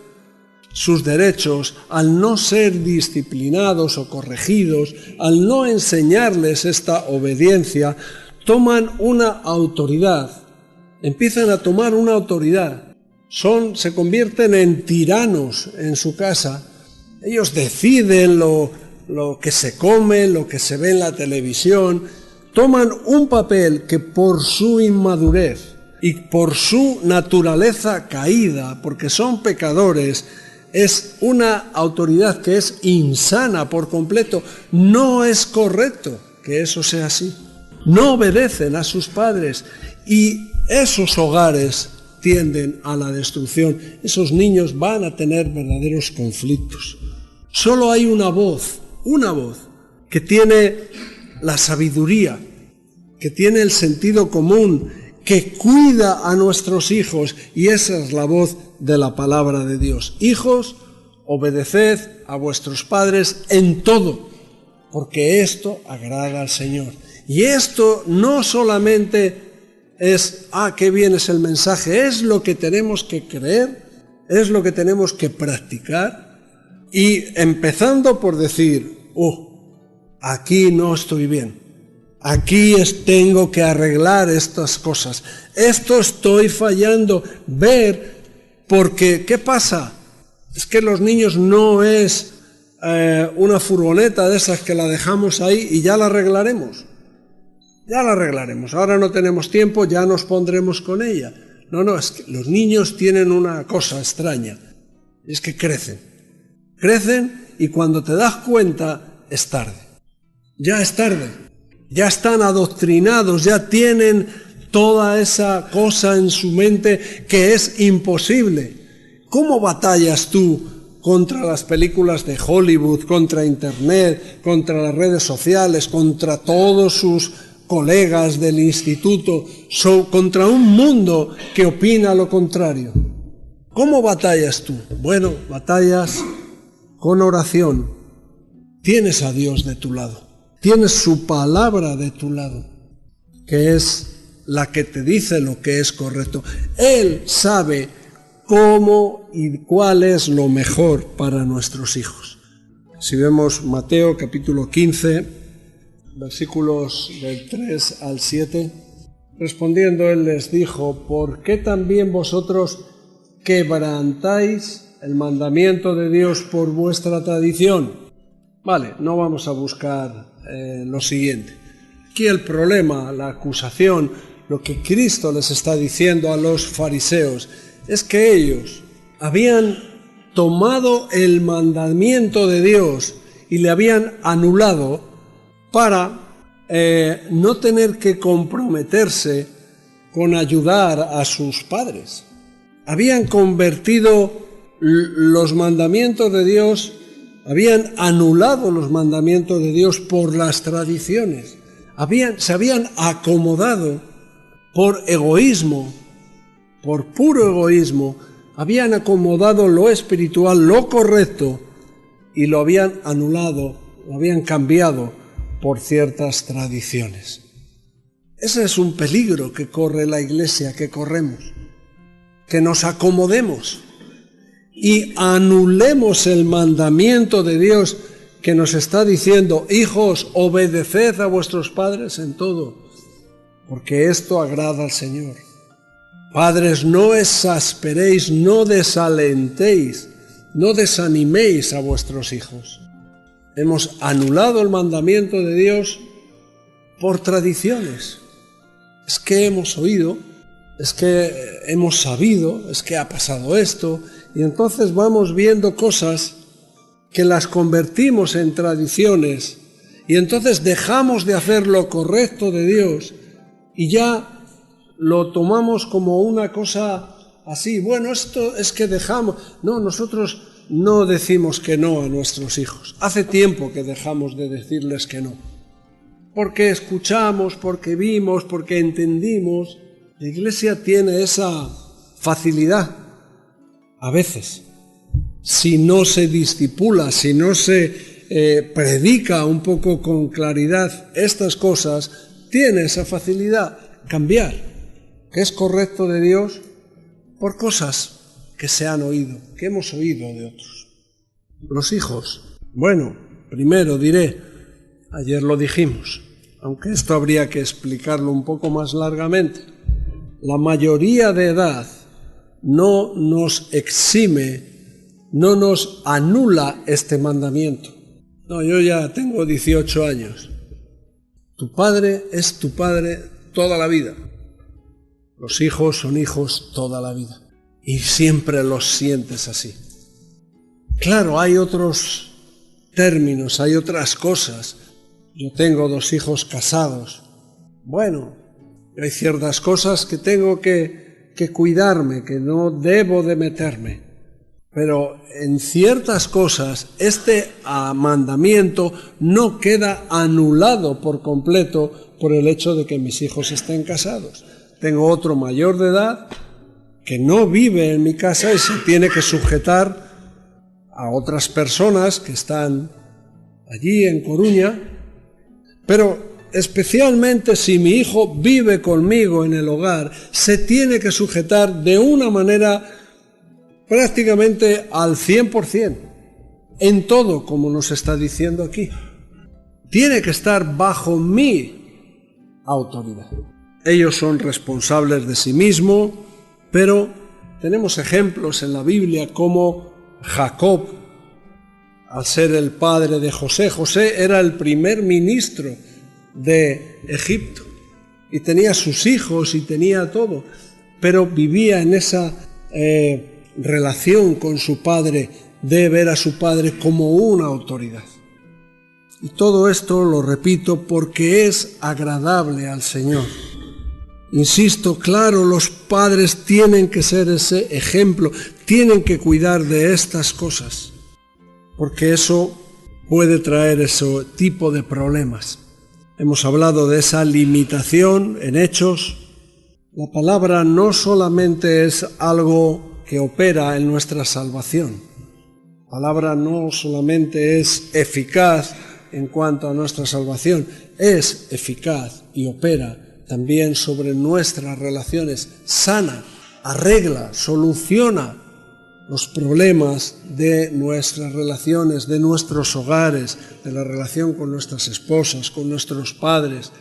Speaker 4: sus derechos, al no ser disciplinados o corregidos, al no enseñarles esta obediencia, toman una autoridad, empiezan a tomar una autoridad, se convierten en tiranos en su casa. Ellos deciden lo que se come, lo que se ve en la televisión, toman un papel que por su inmadurez y por su naturaleza caída, porque son pecadores, es una autoridad que es insana por completo. No es correcto que eso sea así. No obedecen a sus padres y esos hogares tienden a la destrucción. Esos niños van a tener verdaderos conflictos. Solo hay una voz que tiene la sabiduría, que tiene el sentido común, que cuida a nuestros hijos, y esa es la voz de la palabra de Dios. Hijos, obedeced a vuestros padres en todo, porque esto agrada al Señor. Y esto no solamente es, qué bien es el mensaje, es lo que tenemos que creer, es lo que tenemos que practicar, y empezando por decir, aquí no estoy bien, aquí tengo que arreglar estas cosas, esto estoy fallando, porque ¿qué pasa? Es que los niños no es una furgoneta de esas que la dejamos ahí y ya la arreglaremos. Ya la arreglaremos, ahora no tenemos tiempo, ya nos pondremos con ella. No, es que los niños tienen una cosa extraña, es que crecen y cuando te das cuenta es tarde. Ya es tarde, ya están adoctrinados, ya tienen toda esa cosa en su mente que es imposible. ¿Cómo batallas tú contra las películas de Hollywood, contra Internet, contra las redes sociales, contra todos sus colegas del instituto, contra un mundo que opina lo contrario? ¿Cómo batallas tú? Bueno, batallas con oración. Tienes a Dios de tu lado, tienes su palabra de tu lado, que es la que te dice lo que es correcto. Él sabe cómo y cuál es lo mejor para nuestros hijos. Si vemos Mateo capítulo 15, versículos del 3 al 7, respondiendo él les dijo, ¿por qué también vosotros quebrantáis el mandamiento de Dios por vuestra tradición? Vale, no vamos a buscar lo siguiente. Aquí el problema, la acusación, lo que Cristo les está diciendo a los fariseos, es que ellos habían tomado el mandamiento de Dios y le habían anulado para no tener que comprometerse con ayudar a sus padres. Habían convertido los mandamientos de Dios, habían anulado los mandamientos de Dios por las tradiciones. Se habían acomodado por egoísmo, por puro egoísmo, habían acomodado lo espiritual, lo correcto, y lo habían anulado, lo habían cambiado por ciertas tradiciones. Ese es un peligro que corre la Iglesia, que corremos, que nos acomodemos y anulemos el mandamiento de Dios que nos está diciendo, hijos, obedeced a vuestros padres en todo. porque esto agrada al Señor. Padres, no exasperéis, no desalentéis, no desaniméis a vuestros hijos. Hemos anulado el mandamiento de Dios por tradiciones. Es que hemos oído, es que hemos sabido, es que ha pasado esto, y entonces vamos viendo cosas que las convertimos en tradiciones, y entonces dejamos de hacer lo correcto de Dios, y ya lo tomamos como una cosa así. Bueno, esto es que dejamos. No, nosotros no decimos que no a nuestros hijos. Hace tiempo que dejamos de decirles que no. Porque escuchamos, porque vimos, porque entendimos. La Iglesia tiene esa facilidad. A veces, si no se discipula, si no se predica un poco con claridad estas cosas, tiene esa facilidad cambiar, que es correcto de Dios, por cosas que se han oído, que hemos oído de otros. Los hijos, bueno, primero diré, ayer lo dijimos, aunque esto habría que explicarlo un poco más largamente, la mayoría de edad no nos exime, no nos anula este mandamiento. No, yo ya tengo 18 años. Tu padre es tu padre toda la vida. Los hijos son hijos toda la vida. Y siempre los sientes así. Claro, hay otros términos, hay otras cosas. Yo tengo 2 hijos casados. Bueno, hay ciertas cosas que tengo que cuidarme, que no debo de meterme. Pero en ciertas cosas este mandamiento no queda anulado por completo por el hecho de que mis hijos estén casados. Tengo otro mayor de edad que no vive en mi casa y se tiene que sujetar a otras personas que están allí en Coruña, pero especialmente si mi hijo vive conmigo en el hogar, se tiene que sujetar de una manera prácticamente al 100%, en todo, como nos está diciendo aquí. Tiene que estar bajo mi autoridad. Ellos son responsables de sí mismos, pero tenemos ejemplos en la Biblia como Jacob, al ser el padre de José. José era el primer ministro de Egipto y tenía sus hijos y tenía todo, pero vivía en esa relación con su padre, de ver a su padre como una autoridad. Y todo esto lo repito porque es agradable al Señor. Insisto, claro, los padres tienen que ser ese ejemplo, tienen que cuidar de estas cosas, porque eso puede traer ese tipo de problemas. Hemos hablado de esa limitación en hechos. La palabra no solamente es algo que opera en nuestra salvación. La palabra no solamente es eficaz en cuanto a nuestra salvación, es eficaz y opera también sobre nuestras relaciones, sana, arregla, soluciona los problemas de nuestras relaciones, de nuestros hogares, de la relación con nuestras esposas, con nuestros padres,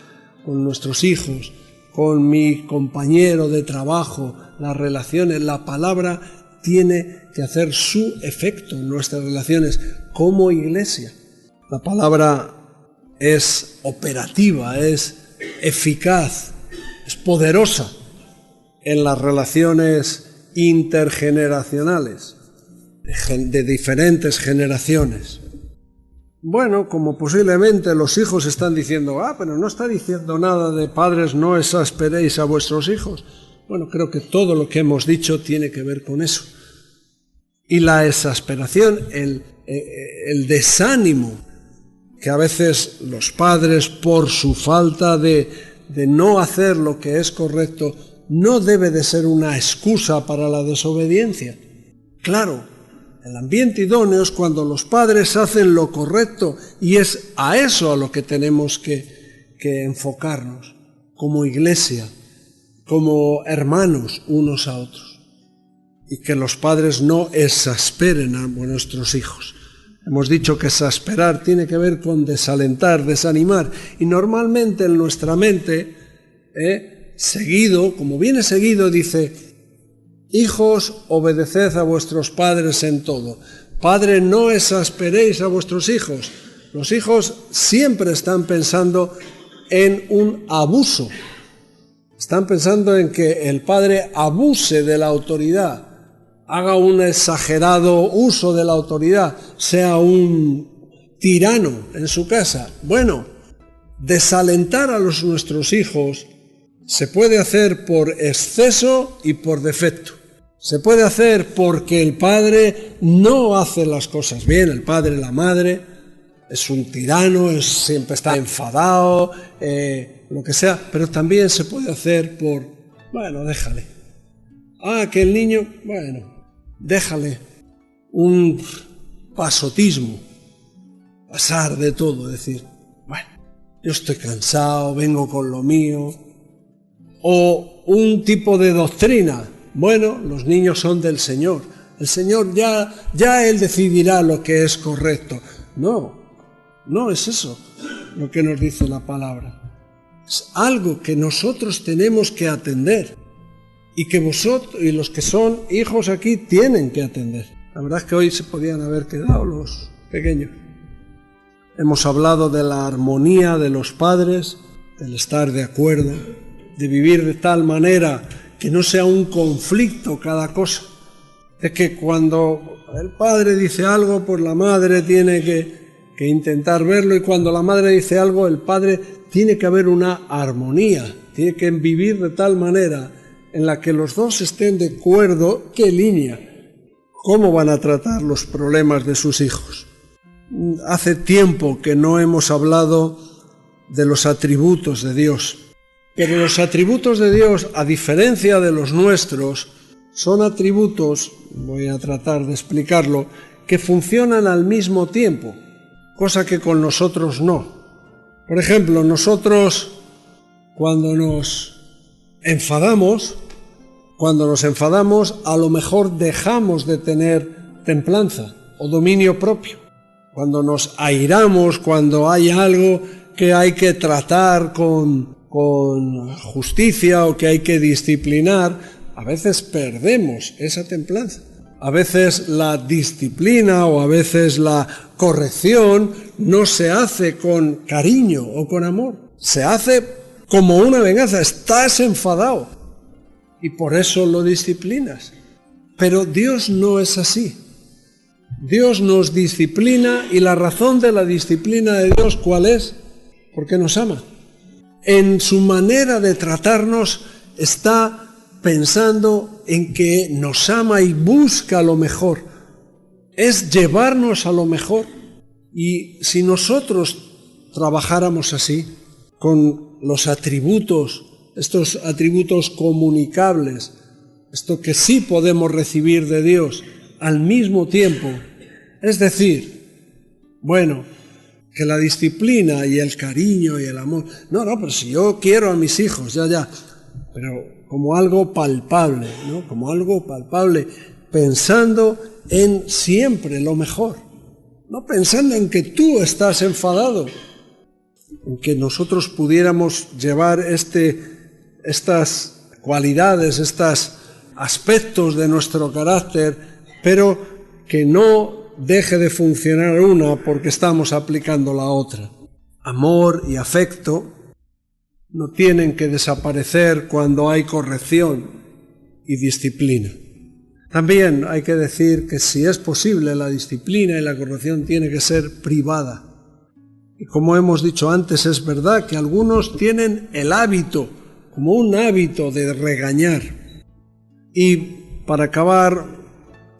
Speaker 4: con nuestros hijos, con mi compañero de trabajo, las relaciones. La palabra tiene que hacer su efecto en nuestras relaciones como iglesia. La palabra es operativa, es eficaz, es poderosa en las relaciones intergeneracionales de diferentes generaciones. Bueno, como posiblemente los hijos están diciendo, pero no está diciendo nada de padres, no exasperéis a vuestros hijos. Bueno, creo que todo lo que hemos dicho tiene que ver con eso. Y la exasperación, el desánimo que a veces los padres, por su falta de no hacer lo que es correcto, no debe de ser una excusa para la desobediencia. Claro, el ambiente idóneo es cuando los padres hacen lo correcto, y es a eso a lo que tenemos que enfocarnos como iglesia, como hermanos unos a otros, y que los padres no exasperen a nuestros hijos. Hemos dicho que exasperar tiene que ver con desalentar, desanimar, y normalmente en nuestra mente seguido, como viene seguido, dice: hijos, obedeced a vuestros padres en todo. Padre, no exasperéis a vuestros hijos. Los hijos siempre están pensando en un abuso. Están pensando en que el padre abuse de la autoridad, haga un exagerado uso de la autoridad, sea un tirano en su casa. Bueno, desalentar a nuestros hijos se puede hacer por exceso y por defecto. Se puede hacer porque el padre no hace las cosas bien, el padre, la madre, es un tirano, siempre está enfadado, lo que sea, pero también se puede hacer por, bueno, déjale. Que el niño, bueno, déjale. Un pasotismo, pasar de todo, decir, bueno, yo estoy cansado, vengo con lo mío. O un tipo de doctrina, bueno, los niños son del Señor, el Señor ya Él decidirá lo que es correcto. No es eso lo que nos dice la palabra. Es algo que nosotros tenemos que atender y que vosotros y los que son hijos aquí tienen que atender. La verdad es que hoy se podían haber quedado los pequeños. Hemos hablado de la armonía de los padres, del estar de acuerdo, de vivir de tal manera que no sea un conflicto cada cosa. Es que cuando el padre dice algo, pues la madre tiene que intentar verlo, y cuando la madre dice algo, el padre tiene que haber una armonía, tiene que vivir de tal manera en la que los dos estén de acuerdo. ¿Qué línea? ¿Cómo van a tratar los problemas de sus hijos? Hace tiempo que no hemos hablado de los atributos de Dios, pero los atributos de Dios, a diferencia de los nuestros, son atributos, voy a tratar de explicarlo, que funcionan al mismo tiempo, cosa que con nosotros no. Por ejemplo, nosotros cuando nos enfadamos, a lo mejor dejamos de tener templanza o dominio propio. Cuando nos airamos, cuando hay algo que hay que tratar con justicia o que hay que disciplinar, a veces perdemos esa templanza. A veces la disciplina o a veces la corrección no se hace con cariño o con amor. Se hace como una venganza. Estás enfadado y por eso lo disciplinas. Pero Dios no es así. Dios nos disciplina, y la razón de la disciplina de Dios, ¿cuál es? Porque nos ama. En su manera de tratarnos está pensando en que nos ama y busca lo mejor. Es llevarnos a lo mejor. Y si nosotros trabajáramos así, con los atributos, estos atributos comunicables, esto que sí podemos recibir de Dios al mismo tiempo, es decir, bueno, que la disciplina y el cariño y el amor, pero si yo quiero a mis hijos, ya, pero como algo palpable, ¿no? Como algo palpable, pensando en siempre lo mejor, no pensando en que tú estás enfadado, en que nosotros pudiéramos llevar estas cualidades, estos aspectos de nuestro carácter, pero que no deje de funcionar una porque estamos aplicando la otra. Amor y afecto no tienen que desaparecer cuando hay corrección y disciplina. También hay que decir que si es posible, la disciplina y la corrección tiene que ser privada. Y como hemos dicho antes, es verdad que algunos tienen el hábito, como un hábito de regañar. Y para acabar,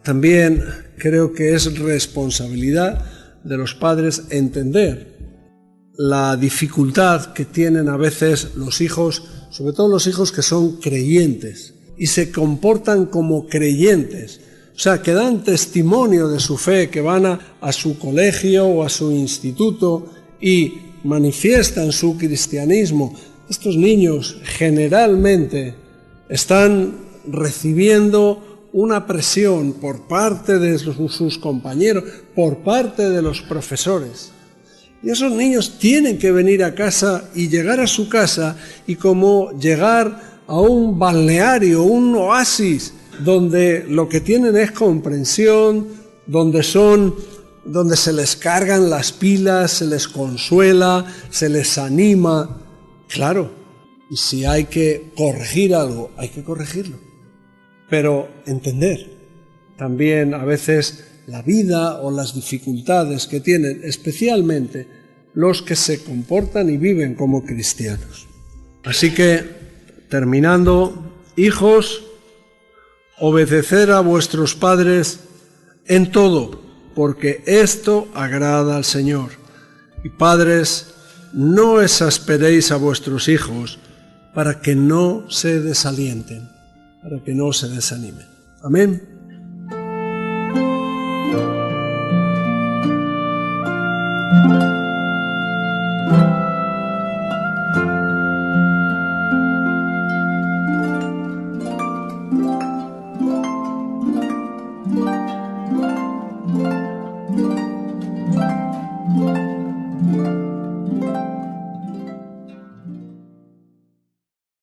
Speaker 4: también creo que es responsabilidad de los padres entender la dificultad que tienen a veces los hijos, sobre todo los hijos que son creyentes y se comportan como creyentes, o sea, que dan testimonio de su fe, que van a su colegio o a su instituto y manifiestan su cristianismo. Estos niños generalmente están recibiendo una presión por parte de sus compañeros, por parte de los profesores. Y esos niños tienen que venir a casa y llegar a su casa y como llegar a un balneario, un oasis, donde lo que tienen es comprensión, donde se les cargan las pilas, se les consuela, se les anima. Claro, y si hay que corregir algo, hay que corregirlo. Pero entender también a veces la vida o las dificultades que tienen, especialmente los que se comportan y viven como cristianos. Así que, terminando, hijos, obedecer a vuestros padres en todo, porque esto agrada al Señor. Y padres, no exasperéis a vuestros hijos para que no se desalienten, para que no se desanimen. Amén.